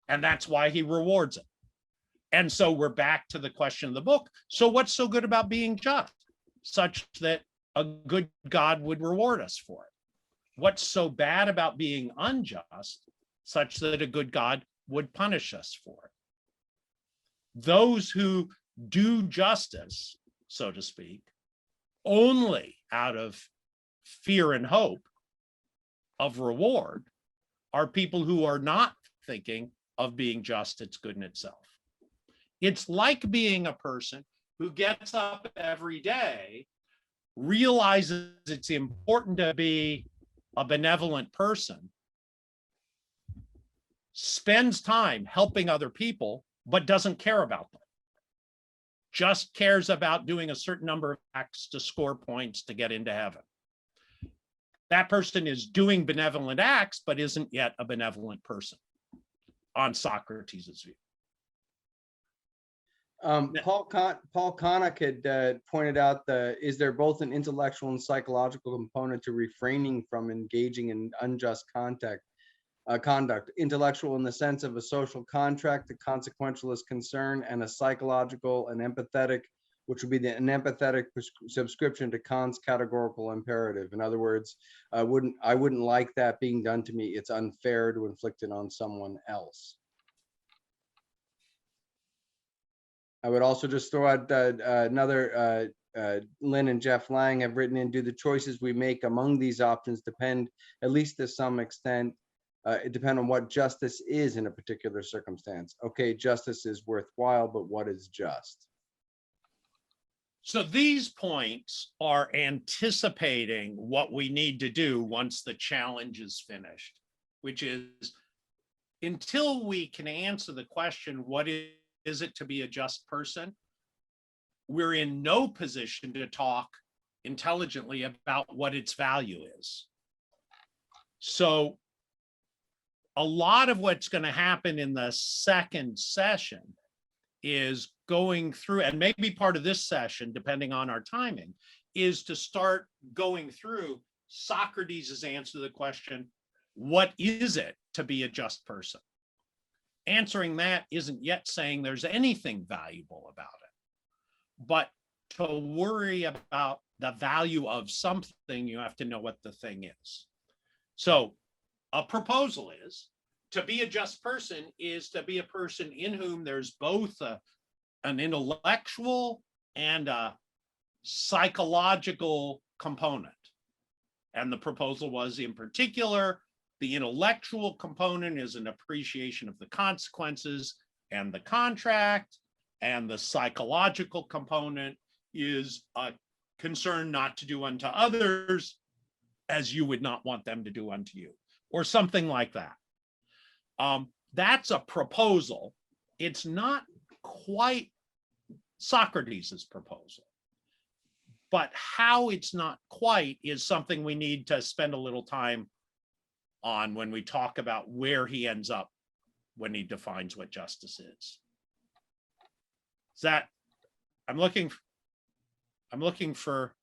And that's why he rewards it. And so we're back to the question of the book. So what's so good about being just, such that a good God would reward us for it? What's so bad about being unjust, such that a good God would punish us for it? Those who do justice, so to speak, only out of fear and hope of reward, are people who are not thinking of being just, it's good in itself. It's like being a person who gets up every day, realizes it's important to be a benevolent person, spends time helping other people, but doesn't care about them. Just cares about doing a certain number of acts to score points to get into heaven. That person is doing benevolent acts, but isn't yet a benevolent person, on Socrates' view. Paul Connick had pointed out is there both an intellectual and psychological component to refraining from engaging in unjust conduct? Intellectual in the sense of a social contract, the consequentialist concern, and a psychological and empathetic, which would be an empathetic subscription to Kant's categorical imperative. In other words, I wouldn't like that being done to me. It's unfair to inflict it on someone else. I would also just throw out another, Lynn and Jeff Lang have written in, do the choices we make among these options depend, at least to some extent, it depends on what justice is in a particular circumstance. Okay, justice is worthwhile, but what is just? So these points are anticipating what we need to do once the challenge is finished, which is, until we can answer the question, what is it to be a just person, we're in no position to talk intelligently about what its value is. So a lot of what's going to happen in the second session is going through, and maybe part of this session, depending on our timing, is to start going through Socrates' answer to the question, what is it to be a just person? Answering that isn't yet saying there's anything valuable about it. But to worry about the value of something, you have to know what the thing is. So a proposal is, to be a just person is to be a person in whom there's both an intellectual and a psychological component. And the proposal was, in particular, the intellectual component is an appreciation of the consequences and the contract, and the psychological component is a concern not to do unto others as you would not want them to do unto you, or something like that. That's a proposal. It's not quite Socrates' proposal, but how it's not quite is something we need to spend a little time on when we talk about where he ends up when he defines what justice is. Is that, I'm looking for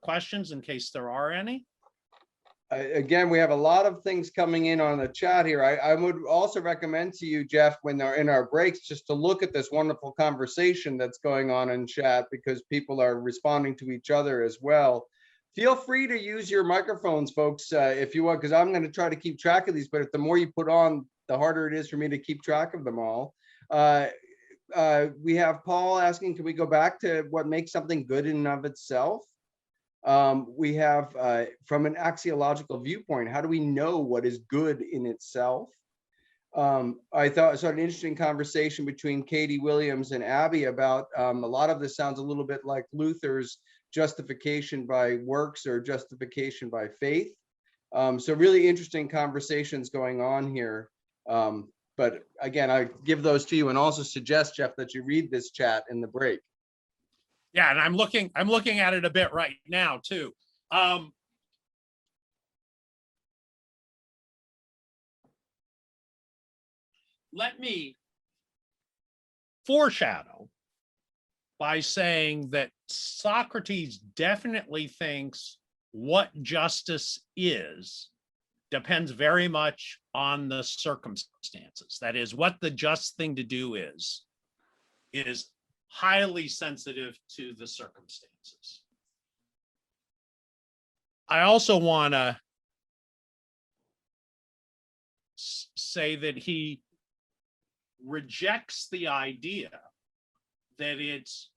questions in case there are any. Again, we have a lot of things coming in on the chat here. I would also recommend to you, Jeff, when they're in our breaks, just to look at this wonderful conversation that's going on in chat, because people are responding to each other as well. Feel free to use your microphones, folks, if you want, because I'm going to try to keep track of these, but if the more you put on, the harder it is for me to keep track of them all. We have Paul asking, can we go back to what makes something good in and of itself? We have, from an axiological viewpoint, how do we know what is good in itself? I thought I saw an interesting conversation between Katie Williams and Abby about a lot of this sounds a little bit like Luther's justification by works or justification by faith. So really interesting conversations going on here. But again, I give those to you, and also suggest, Jeff, that you read this chat in the break. Yeah, and I'm looking at it a bit right now too. Let me foreshadow by saying that Socrates definitely thinks what justice is depends very much on the circumstances. That is, what the just thing to do is highly sensitive to the circumstances. I also want to say that he rejects the idea that it's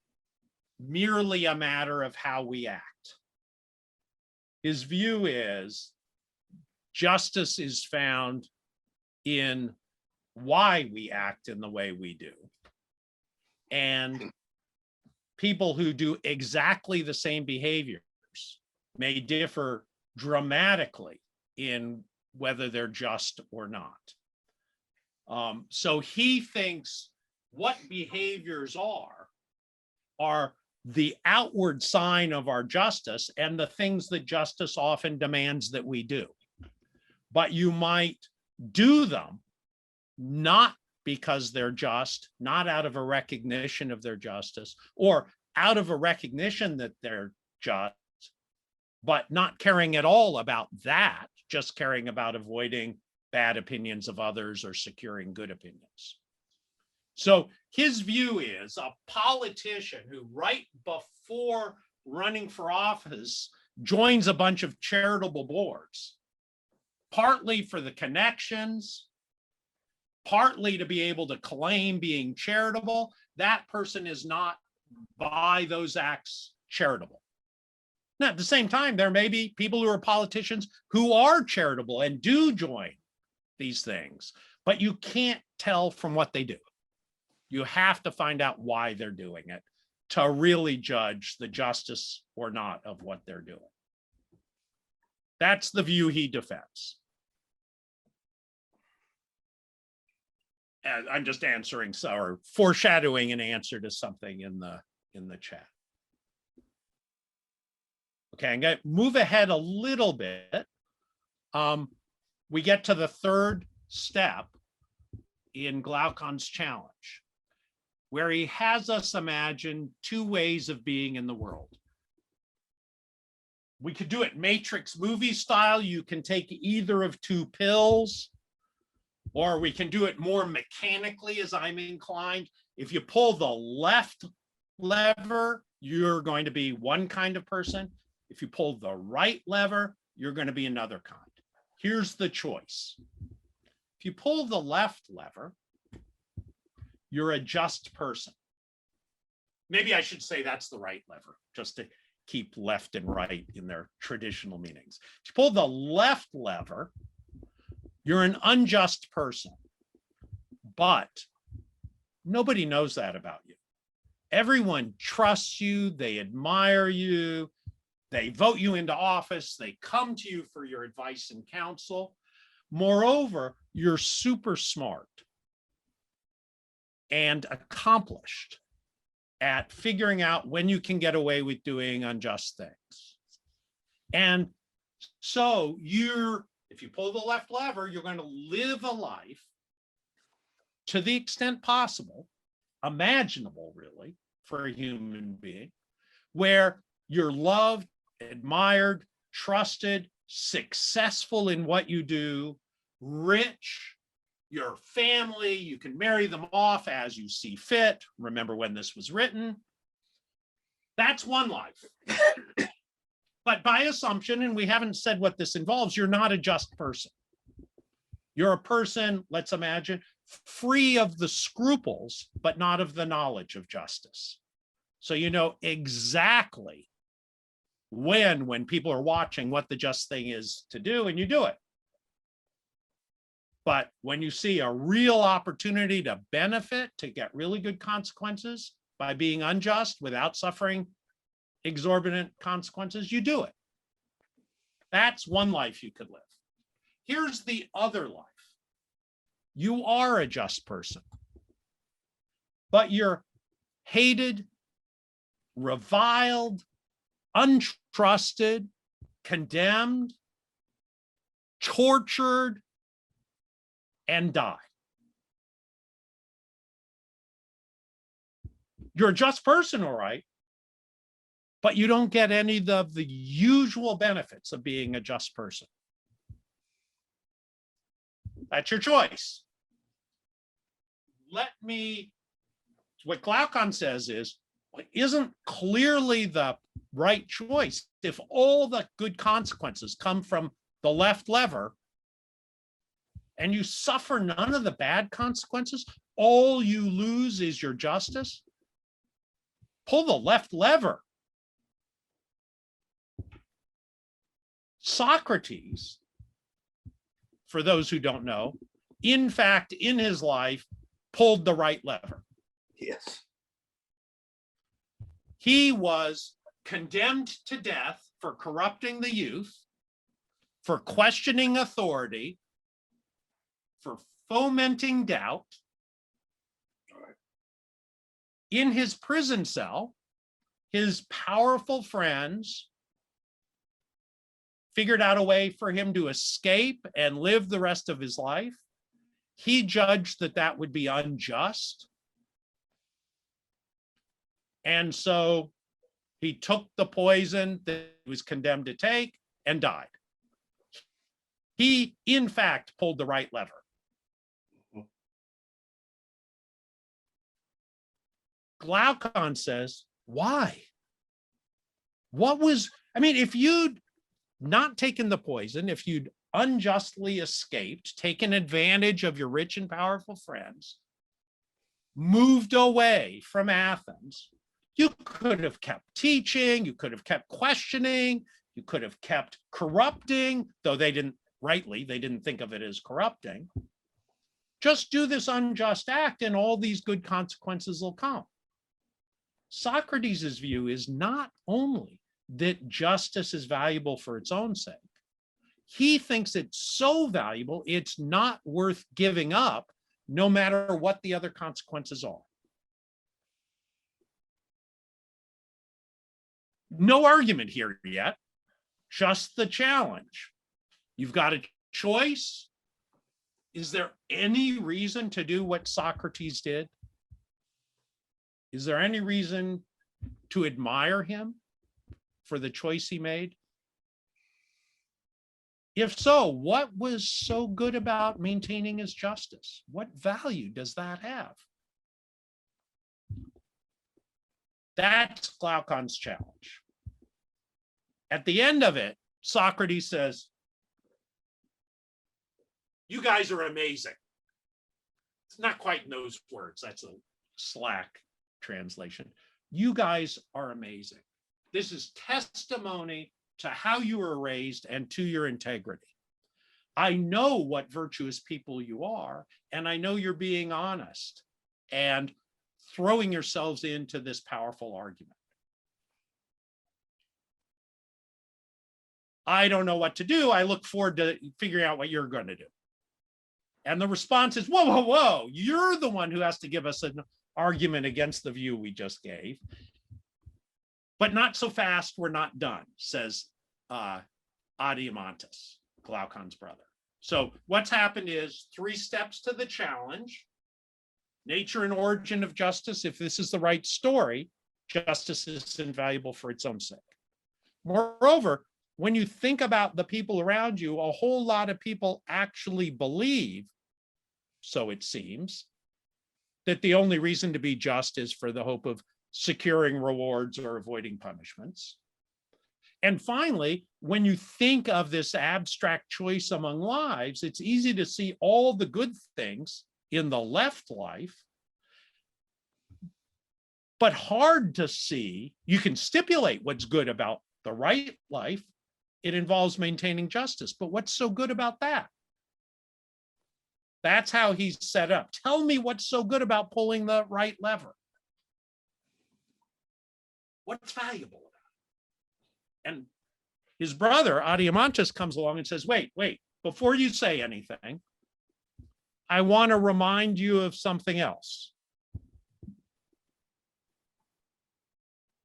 merely a matter of how we act. His view is justice is found in why we act in the way we do. And people who do exactly the same behaviors may differ dramatically in whether they're just or not. So he thinks what behaviors are the outward sign of our justice and the things that justice often demands that we do. But you might do them not because they're just, not out of a recognition of their justice, or out of a recognition that they're just, but not caring at all about that, just caring about avoiding bad opinions of others or securing good opinions. So his view is a politician who right before running for office joins a bunch of charitable boards, partly for the connections, partly to be able to claim being charitable. That person is not by those acts charitable. Now, at the same time, there may be people who are politicians who are charitable and do join these things, but you can't tell from what they do. You have to find out why they're doing it to really judge the justice or not of what they're doing. That's the view he defends. And I'm just answering or foreshadowing an answer to something in the chat. Okay, I'm going to move ahead a little bit. We get to the third step in Glaucon's challenge, where he has us imagine two ways of being in the world. We could do it Matrix movie style. You can take either of two pills, or we can do it more mechanically as I'm inclined. If you pull the left lever, you're going to be one kind of person. If you pull the right lever, you're going to be another kind. Here's the choice. If you pull the left lever, you're a just person. Maybe I should say that's the right lever, just to keep left and right in their traditional meanings. If you pull the left lever, you're an unjust person, but nobody knows that about you. Everyone trusts you, they admire you, they vote you into office, they come to you for your advice and counsel. Moreover, you're super smart and accomplished at figuring out when you can get away with doing unjust things. And so if you pull the left lever, you're going to live a life to the extent possible, imaginable really, for a human being, where you're loved, admired, trusted, successful in what you do, rich, your family, you can marry them off as you see fit. Remember when this was written. That's one life. But by assumption, and we haven't said what this involves, you're not a just person. You're a person, let's imagine, free of the scruples, but not of the knowledge of justice. So you know exactly when people are watching what the just thing is to do, and you do it. But when you see a real opportunity to benefit, to get really good consequences by being unjust without suffering exorbitant consequences, you do it. That's one life you could live. Here's the other life. You are a just person, but you're hated, reviled, untrusted, condemned, tortured, and die. You're a just person, all right, but you don't get any of the usual benefits of being a just person. That's your choice. What Glaucon says is, isn't clearly the right choice if all the good consequences come from the left lever and you suffer none of the bad consequences, all you lose is your justice? Pull the left lever. Socrates, for those who don't know, in fact, in his life, pulled the right lever. Yes. He was condemned to death for corrupting the youth, for questioning authority, for fomenting doubt. In his prison cell, his powerful friends figured out a way for him to escape and live the rest of his life. He judged that that would be unjust. And so he took the poison that he was condemned to take and died. He, in fact, pulled the right lever. Glaucon says, why? If you'd not taken the poison, if you'd unjustly escaped, taken advantage of your rich and powerful friends, moved away from Athens, you could have kept teaching, you could have kept questioning, you could have kept corrupting, though they didn't think of it as corrupting. Just do this unjust act and all these good consequences will come. Socrates' view is not only that justice is valuable for its own sake, he thinks it's so valuable, it's not worth giving up, no matter what the other consequences are. No argument here yet, just the challenge. You've got a choice. Is there any reason to do what Socrates did? Is there any reason to admire him for the choice he made? If so, what was so good about maintaining his justice? What value does that have? That's Glaucon's challenge. At the end of it, Socrates says, you guys are amazing. It's not quite in those words. That's a slack translation. You guys are amazing. This is testimony to how you were raised and to your integrity. I know what virtuous people you are, and I know you're being honest and throwing yourselves into this powerful argument. I don't know what to do. I look forward to figuring out what you're going to do. And the response is, whoa, whoa, whoa, you're the one who has to give us an argument against the view we just gave. But not so fast, we're not done, says Adeimantus, Glaucon's brother. So what's happened is 3 steps to the challenge: nature and origin of justice. If this is the right story, justice is invaluable for its own sake. Moreover, when you think about the people around you, a whole lot of people actually believe, so it seems, that the only reason to be just is for the hope of securing rewards or avoiding punishments. And finally, when you think of this abstract choice among lives, it's easy to see all the good things in the left life, but hard to see. You can stipulate what's good about the right life. It involves maintaining justice, but what's so good about that? That's how he's set up. Tell me what's so good about pulling the right lever. What's valuable about it? And his brother, Adeimantus, comes along and says, wait, before you say anything, I want to remind you of something else.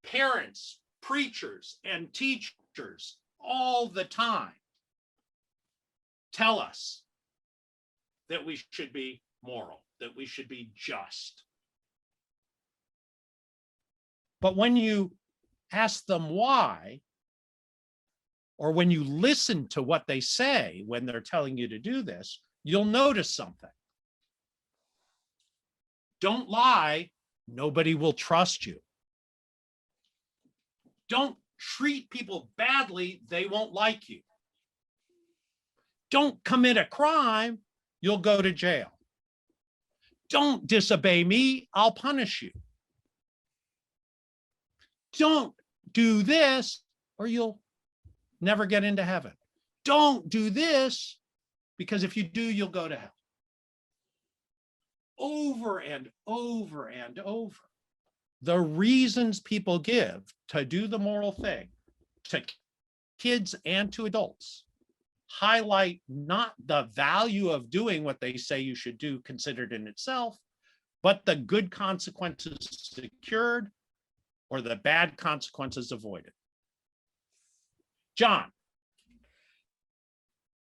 Parents, preachers, and teachers all the time tell us that we should be moral, that we should be just. But when you ask them why, or when you listen to what they say when they're telling you to do this, you'll notice something. Don't lie, nobody will trust you. Don't treat people badly, they won't like you. Don't commit a crime, you'll go to jail. Don't disobey me, I'll punish you. Don't do this or you'll never get into heaven. Don't do this because if you do, you'll go to hell. Over and over and over. The reasons people give to do the moral thing to kids and to adults highlight not the value of doing what they say you should do considered in itself, but the good consequences secured or the bad consequences avoided. John.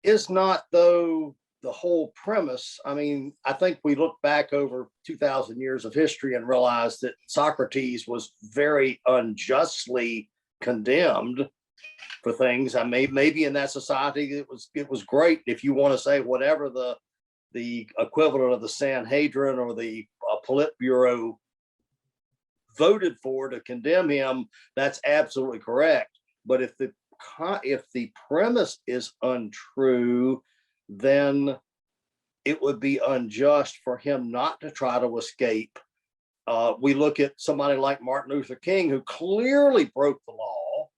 Is not, though, the whole premise. I mean, I think we look back over 2,000 years of history and realize that Socrates was very unjustly condemned for things. I mean, maybe in that society it was great, if you want to say whatever the equivalent of the Sanhedrin or the Politburo voted for to condemn him, that's absolutely correct. But if the premise is untrue, then it would be unjust for him not to try to escape. We look at somebody like Martin Luther King, who clearly broke the law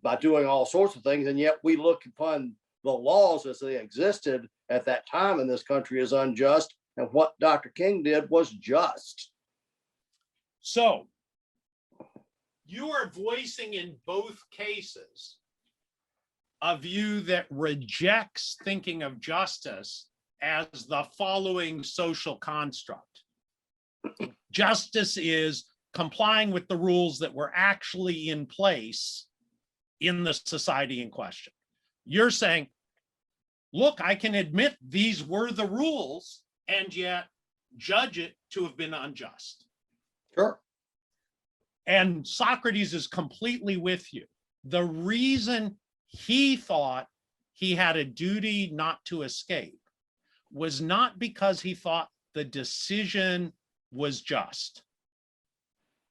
by doing all sorts of things, and yet we look upon the laws as they existed at that time in this country as unjust, and what Dr. King did was just. So you are voicing in both cases a view that rejects thinking of justice as the following social construct. Justice is complying with the rules that were actually in place in the society in question. You're saying, look, I can admit these were the rules and yet judge it to have been unjust. Sure. And Socrates is completely with you. The reason he thought he had a duty not to escape was not because he thought the decision was just.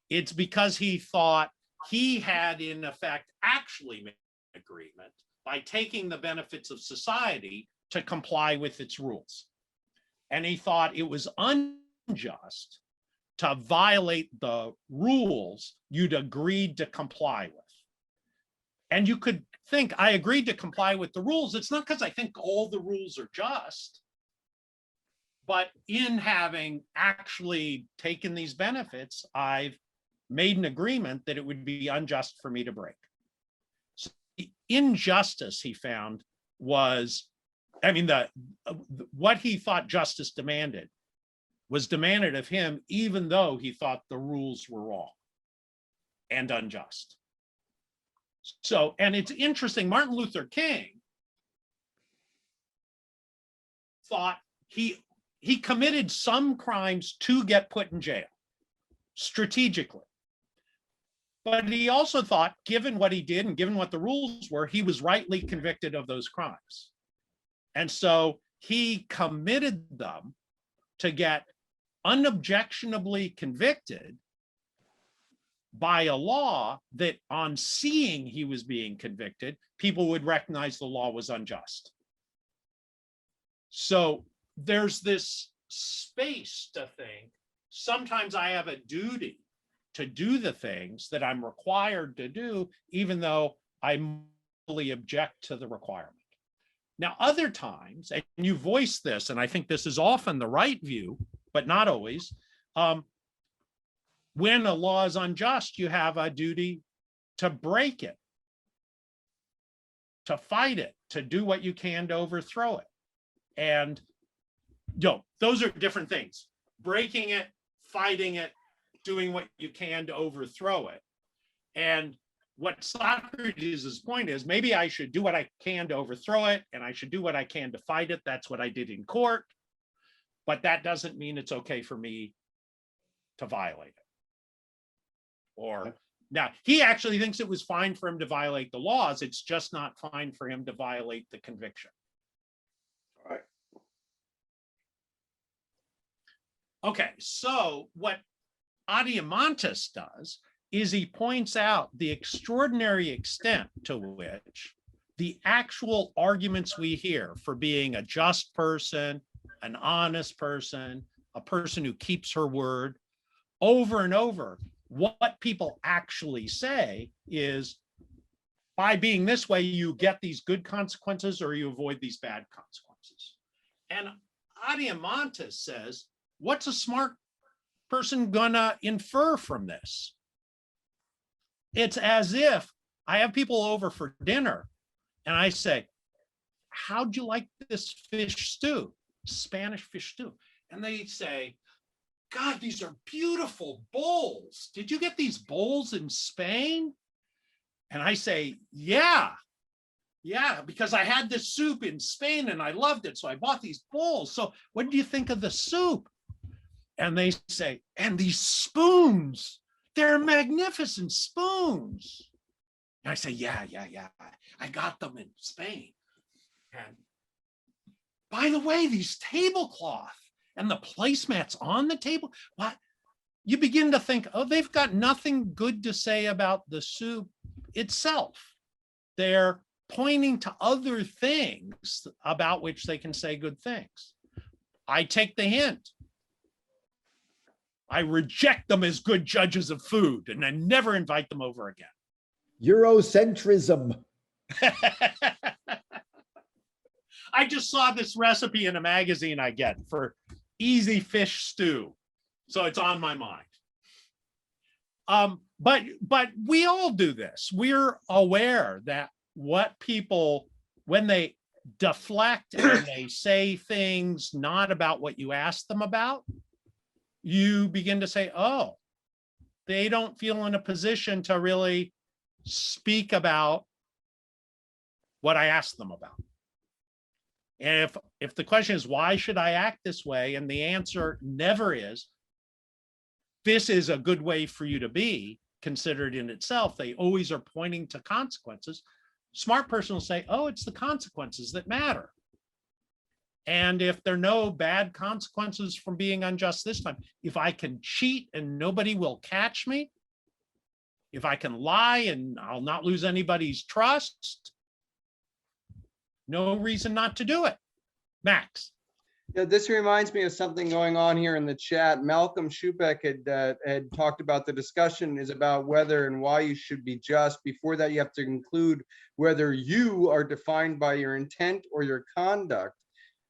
It's because he thought he had, in effect, actually made an agreement by taking the benefits of society to comply with its rules. And he thought it was unjust to violate the rules you'd agreed to comply with. And you could think, I agreed to comply with the rules. It's not because I think all the rules are just, but in having actually taken these benefits, I've made an agreement that it would be unjust for me to break. So the injustice he found was, I mean, what he thought justice demanded was demanded of him, even though he thought the rules were wrong and unjust. So, and it's interesting, Martin Luther King thought he committed some crimes to get put in jail strategically. But he also thought, given what he did and given what the rules were, he was rightly convicted of those crimes. And so he committed them to get unobjectionably convicted by a law that, on seeing he was being convicted, people would recognize the law was unjust. So there's this space to think, sometimes I have a duty to do the things that I'm required to do, even though I morally object to the requirement. Now, other times, and you voice this, and I think this is often the right view, but not always, when a law is unjust, you have a duty to break it, to fight it, to do what you can to overthrow it. And those are different things. Breaking it, fighting it, doing what you can to overthrow it. And what Socrates' point is, maybe I should do what I can to overthrow it, and I should do what I can to fight it. That's what I did in court. But that doesn't mean it's okay for me to violate it. Or now he actually thinks it was fine for him to violate the laws. It's just not fine for him to violate the conviction. Right. Okay, so what Adeimantus does is he points out the extraordinary extent to which the actual arguments we hear for being a just person, an honest person, a person who keeps her word, over and over, what people actually say is, by being this way, you get these good consequences or you avoid these bad consequences. And Adeimantus says, what's a smart person gonna infer from this? It's as if I have people over for dinner and I say, how'd you like this fish stew, Spanish fish stew? And they say, God, these are beautiful bowls. Did you get these bowls in Spain? And I say, yeah, because I had this soup in Spain and I loved it. So I bought these bowls. So what did you think of the soup? And they say, and these spoons, they're magnificent spoons. And I say, yeah, I got them in Spain. And by the way, these tablecloth and the placemats on the table, what? You begin to think, oh, they've got nothing good to say about the soup itself. They're pointing to other things about which they can say good things. I take the hint. I reject them as good judges of food and I never invite them over again. Eurocentrism. I just saw this recipe in a magazine I get for easy fish stew. So it's on my mind. But we all do this. We're aware that what people, when they deflect and they say things not about what you asked them about, you begin to say, oh, they don't feel in a position to really speak about what I asked them about. And if the question is, why should I act this way? And the answer never is, this is a good way for you to be considered in itself. They always are pointing to consequences. Smart person will say, oh, it's the consequences that matter. And if there are no bad consequences from being unjust this time, if I can cheat and nobody will catch me, if I can lie and I'll not lose anybody's trust, no reason not to do it. Max. Yeah, this reminds me of something going on here in the chat. Malcolm Schubeck had talked about the discussion is about whether and why you should be just. Before that, you have to include whether you are defined by your intent or your conduct.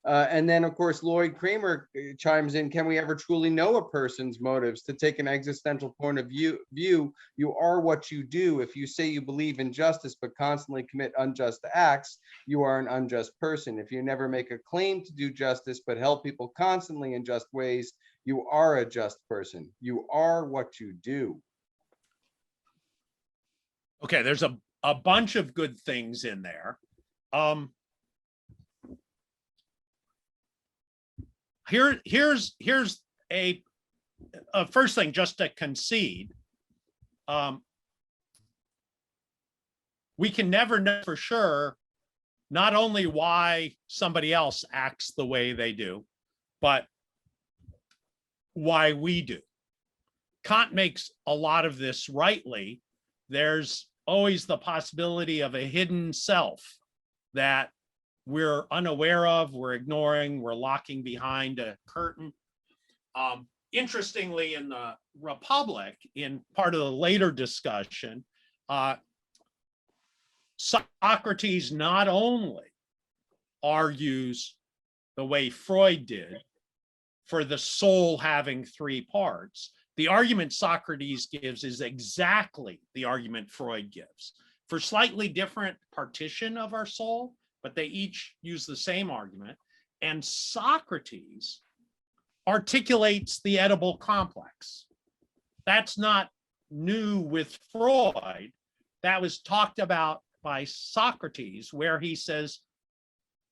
And then, of course, Lloyd Kramer chimes in, can we ever truly know a person's motives? To take an existential point of view, you are what you do. If you say you believe in justice but constantly commit unjust acts, you are an unjust person. If you never make a claim to do justice but help people constantly in just ways, you are a just person. You are what you do. Okay, there's a bunch of good things in there. Here's a first thing, just to concede. We can never know for sure not only why somebody else acts the way they do, but why we do. Kant makes a lot of this rightly. There's always the possibility of a hidden self that we're unaware of, we're ignoring, we're locking behind a curtain. Interestingly, in the Republic, in part of the later discussion, Socrates not only argues the way Freud did for the soul having three parts, the argument Socrates gives is exactly the argument Freud gives for slightly different partition of our soul, but they each use the same argument. And Socrates articulates the edible complex. That's not new with Freud. That was talked about by Socrates, where he says,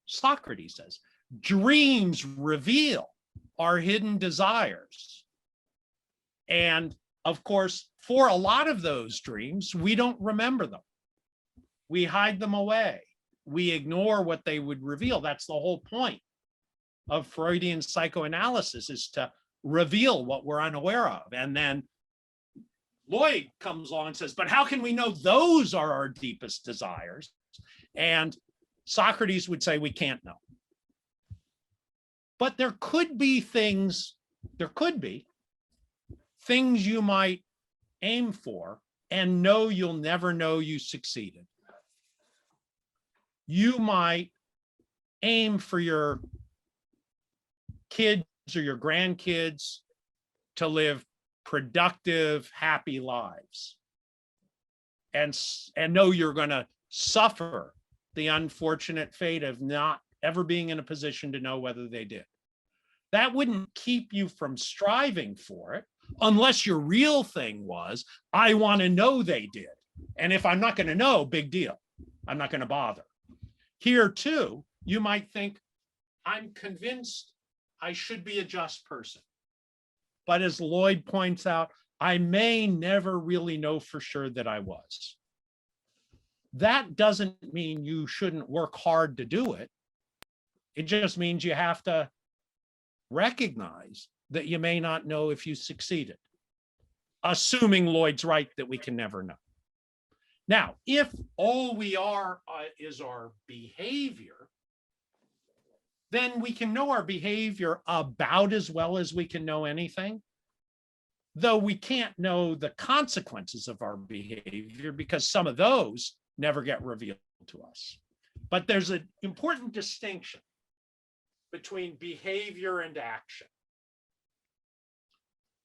Socrates says, dreams reveal our hidden desires. And of course, for a lot of those dreams, we don't remember them. We hide them away. We ignore what they would reveal. That's the whole point of Freudian psychoanalysis, is to reveal what we're unaware of. And then Lloyd comes along and says, but how can we know those are our deepest desires? And Socrates would say, we can't know. But there could be things you might aim for and know you'll never know you succeeded. You might aim for your kids or your grandkids to live productive, happy lives, and know you're going to suffer the unfortunate fate of not ever being in a position to know whether they did. That wouldn't keep you from striving for it, unless your real thing was, I want to know they did. And if I'm not going to know, big deal. I'm not going to bother. Here too, you might think, I'm convinced I should be a just person. But as Lloyd points out, I may never really know for sure that I was. That doesn't mean you shouldn't work hard to do it. It just means you have to recognize that you may not know if you succeeded, assuming Lloyd's right that we can never know. Now, if all we are is our behavior, then we can know our behavior about as well as we can know anything, though we can't know the consequences of our behavior because some of those never get revealed to us. But there's an important distinction between behavior and action.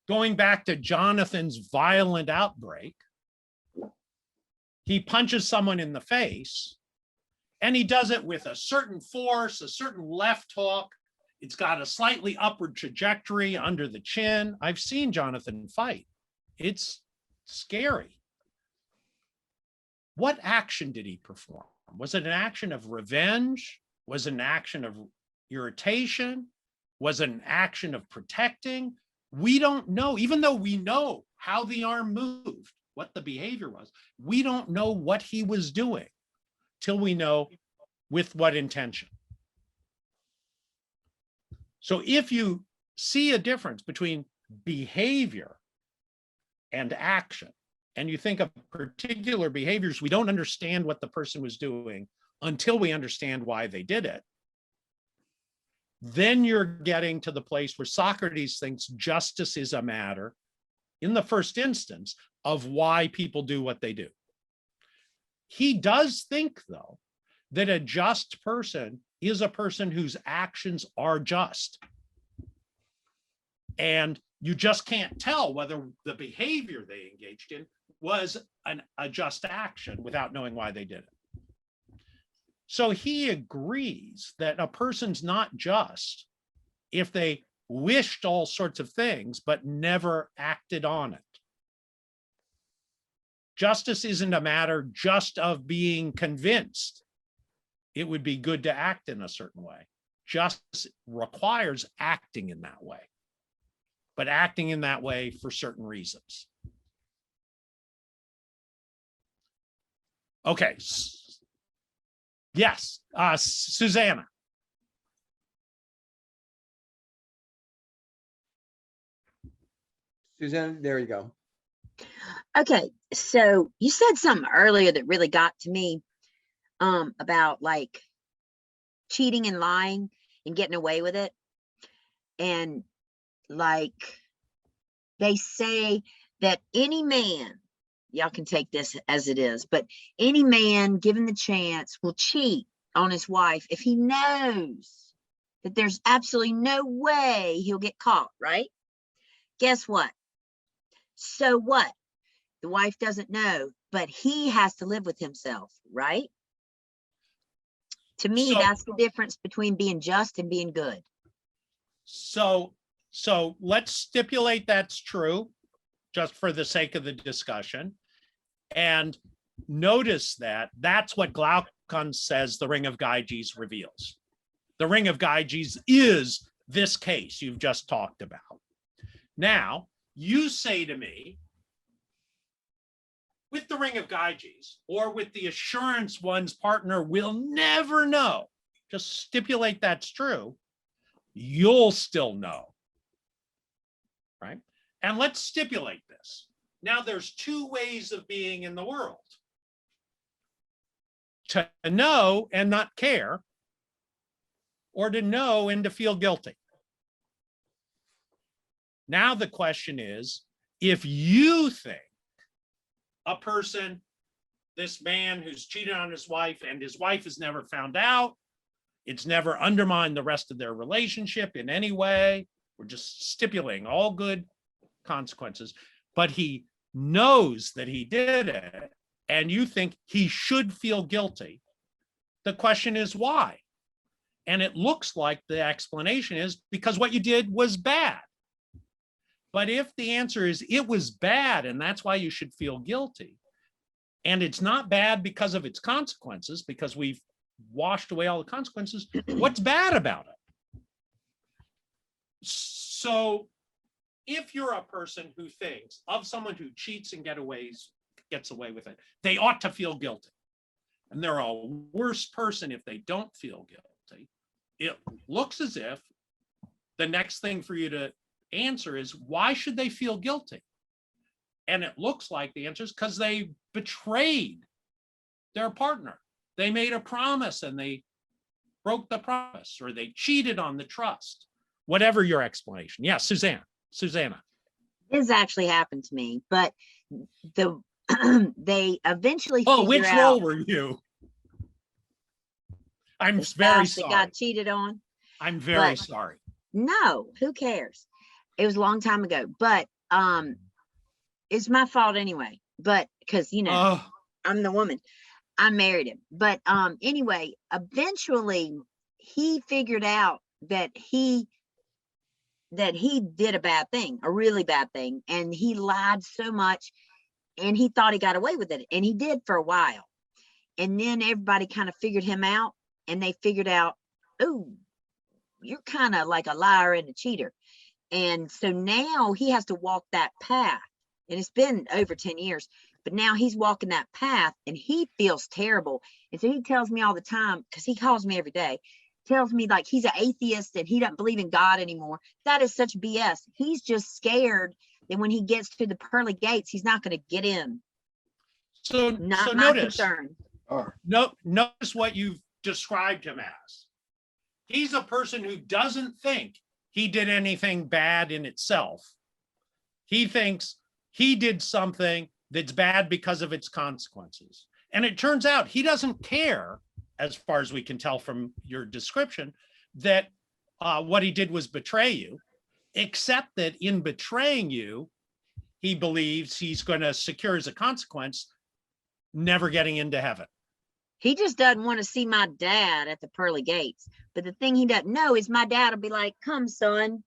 Going back to Jonathan's violent outbreak, he punches someone in the face, and he does it with a certain force, a certain left hook. It's got a slightly upward trajectory under the chin. I've seen Jonathan fight. It's scary. What action did he perform? Was it an action of revenge? Was it an action of irritation? Was it an action of protecting? We don't know, even though we know how the arm moved, what the behavior was, we don't know what he was doing till we know with what intention. So if you see a difference between behavior and action, and you think of particular behaviors, we don't understand what the person was doing until we understand why they did it, then you're getting to the place where Socrates thinks justice is a matter, in the first instance, of why people do what they do. He does think, though, that a just person is a person whose actions are just. And you just can't tell whether the behavior they engaged in was a just action without knowing why they did it. So he agrees that a person's not just if they wished all sorts of things but never acted on it. Justice isn't a matter just of being convinced it would be good to act in a certain way. Justice requires acting in that way, but acting in that way for certain reasons. Okay. Yes, Susanna. Susanna, there you go. Okay, so you said something earlier that really got to me about like cheating and lying and getting away with it. And like they say that any man, y'all can take this as it is, but any man given the chance will cheat on his wife if he knows that there's absolutely no way he'll get caught, right? Guess what? So what? The wife doesn't know, but he has to live with himself, right? To me, that's the difference between being just and being good. So let's stipulate that's true, just for the sake of the discussion. And notice that that's what Glaucon says the Ring of Gyges reveals. The Ring of Gyges is this case you've just talked about. Now, you say to me with the ring of Gyges or with the assurance one's partner will never know, just stipulate that's true, you'll still know, right? And let's stipulate this. Now there's two ways of being in the world. To know and not care, or to know and to feel guilty. Now the question is, if you think a person, this man who's cheated on his wife and his wife has never found out, it's never undermined the rest of their relationship in any way, we're just stipulating all good consequences, but he knows that he did it, and you think he should feel guilty, the question is why? And it looks like the explanation is because what you did was bad. But if the answer is it was bad and that's why you should feel guilty, and it's not bad because of its consequences, because we've washed away all the consequences, what's bad about it? So if you're a person who thinks of someone who cheats and gets away with it, they ought to feel guilty. And they're a worse person if they don't feel guilty. It looks as if the next thing for you to answer is, why should they feel guilty? And it looks like the answer is because they betrayed their partner. They made a promise and they broke the promise, or they cheated on the trust. Whatever your explanation. Yeah, Susanna. This actually happened to me, but they eventually which figure role out were you? I'm the very spouse that sorry. got cheated on. I'm very but- sorry. No, who cares? It was a long time ago, but it's my fault anyway. But because Oh, I'm the woman, I married him. But anyway, eventually he figured out that he did a bad thing, a really bad thing, and he lied so much, and he thought he got away with it, and he did for a while. And then everybody kind of figured him out, and they figured out, oh, you're kind of like a liar and a cheater. And so now he has to walk that path. And it's been over 10 years, but now he's walking that path and he feels terrible. And so he tells me all the time, because he calls me every day, tells me like he's an atheist and he doesn't believe in God anymore. That is such BS. He's just scared that when he gets to the pearly gates, he's not going to get in. so Not my notice. concern. Notice what you've described him as. He's a person who doesn't think he did anything bad in itself. He thinks he did something that's bad because of its consequences. And it turns out he doesn't care, as far as we can tell from your description, that what he did was betray you, except that in betraying you, he believes he's going to secure as a consequence never getting into heaven. He just doesn't want to see my dad at the pearly gates. But the thing he doesn't know is my dad will be like, come, son.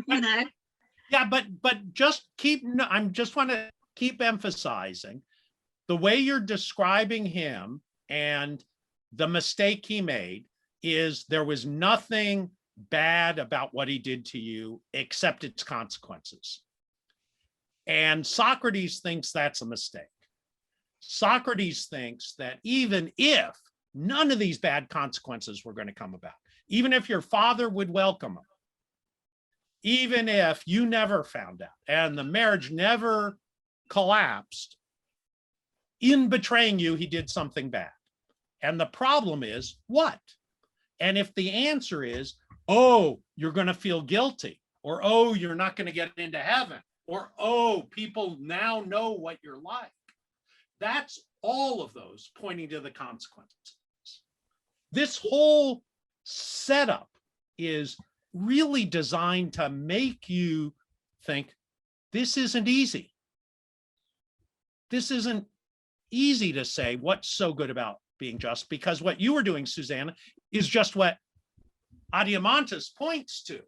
Yeah, but just I just want to keep emphasizing the way you're describing him, and the mistake he made is there was nothing bad about what he did to you except its consequences. And Socrates thinks that's a mistake. Socrates thinks that even if none of these bad consequences were going to come about, even if your father would welcome them, even if you never found out and the marriage never collapsed, in betraying you, he did something bad. And the problem is what? And if the answer is, oh, you're going to feel guilty, or oh, you're not going to get into heaven, or oh, people now know what you're like, that's all of those pointing to the consequences. This whole setup is really designed to make you think this isn't easy. This isn't easy to say what's so good about being just, because what you were doing, Susanna, is just what Adeimantus points to.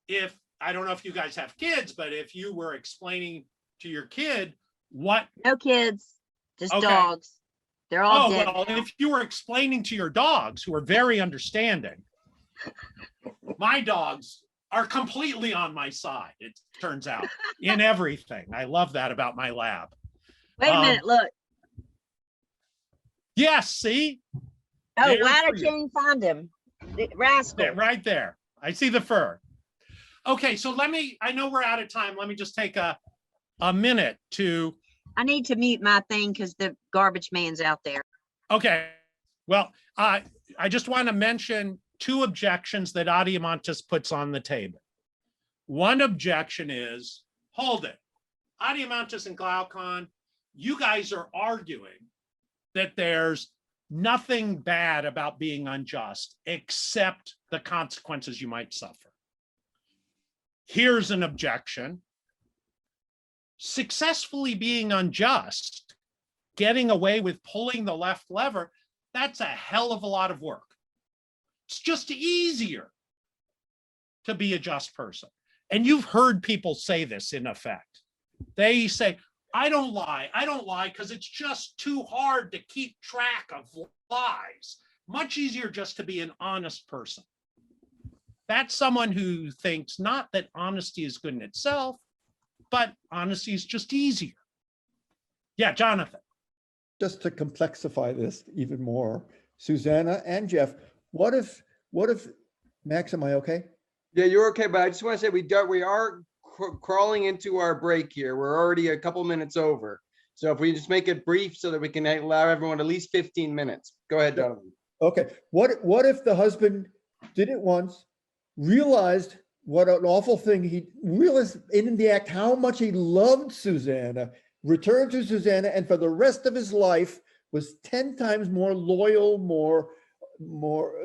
If I don't know if you guys have kids, but if you were explaining to your kid what. No kids, just Okay. dogs. They're all dead. Well, if you were explaining to your dogs, who are very understanding, my dogs are completely on my side, it turns out, in everything. I love that about my lab. Wait a minute, look. Yes, see? Oh, There why for did you. you find him? The rascal. Right there. I see the fur. Okay, so I know we're out of time. Let me just take a minute to, I need to mute my thing because the garbage man's out there. okay. Well, I just want to mention two objections that Adeimantus puts on the table. One objection is, hold it. Adeimantus and Glaucon, you guys are arguing that there's nothing bad about being unjust except the consequences you might suffer. Here's an objection. Successfully being unjust, getting away with pulling the left lever, that's a hell of a lot of work. It's just easier to be a just person. And you've heard people say this in effect. They say, I don't lie because it's just too hard to keep track of lies. Much easier just to be an honest person. That's someone who thinks not that honesty is good in itself, but honesty is just easier. Yeah, Jonathan. Just to complexify this even more, Susanna and Jeff, what if, Max, am I okay? Yeah, you're okay, but I just want to say we are crawling into our break here. We're already a couple minutes over. So if we just make it brief so that we can allow everyone at least 15 minutes. Go ahead, Jonathan. Okay, what if the husband did it once, realized what an awful thing, he realized in the act how much he loved Susanna, returned to Susanna, and for the rest of his life was 10 times more loyal, more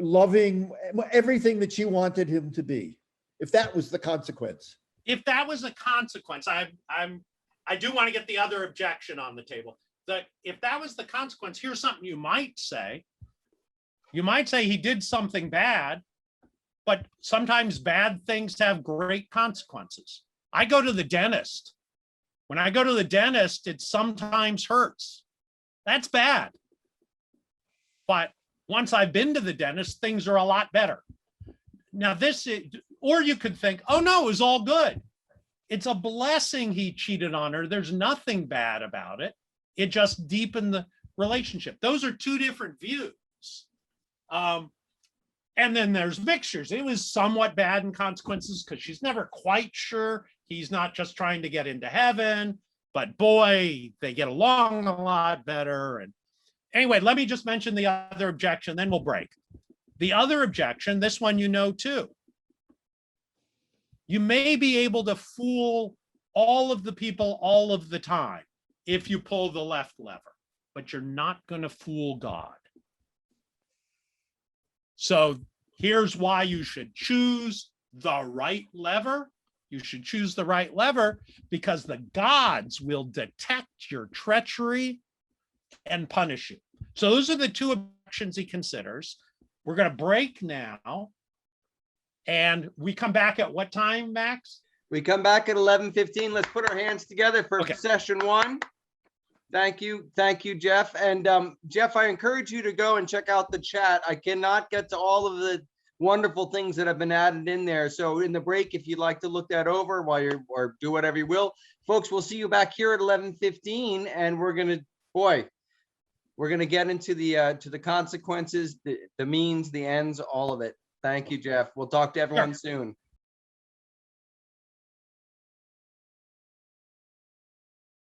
loving, everything that she wanted him to be, if that was the consequence. If that was a consequence, I do want to get the other objection on the table. That if that was the consequence, here's something you might say. You might say he did something bad, but sometimes bad things have great consequences. I go to the dentist. When I go to the dentist, it sometimes hurts. That's bad. But once I've been to the dentist, things are a lot better. Now or you could think, oh no, it was all good. It's a blessing he cheated on her. There's nothing bad about it. It just deepened the relationship. Those are two different views. And then there's mixtures. It was somewhat bad in consequences because she's never quite sure he's not just trying to get into heaven, but boy, they get along a lot better. And anyway, let me just mention the other objection, then we'll break. The other objection, this one you know too. You may be able to fool all of the people all of the time if you pull the left lever, but you're not going to fool God. So here's why you should choose the right lever. You should choose the right lever because the gods will detect your treachery and punish you. So those are the two objections he considers. We're going to break now. And we come back at what time, Max? We come back at 11:15. Let's put our hands together for Okay. session one. Thank you, Jeff. And Jeff, I encourage you to go and check out the chat. I cannot get to all of the wonderful things that have been added in there. So in the break, if you'd like to look that over while or do whatever you will, folks, we'll see you back here at 11:15, and we're gonna get into the consequences, the means, the ends, all of it. Thank you, Jeff. We'll talk to everyone soon.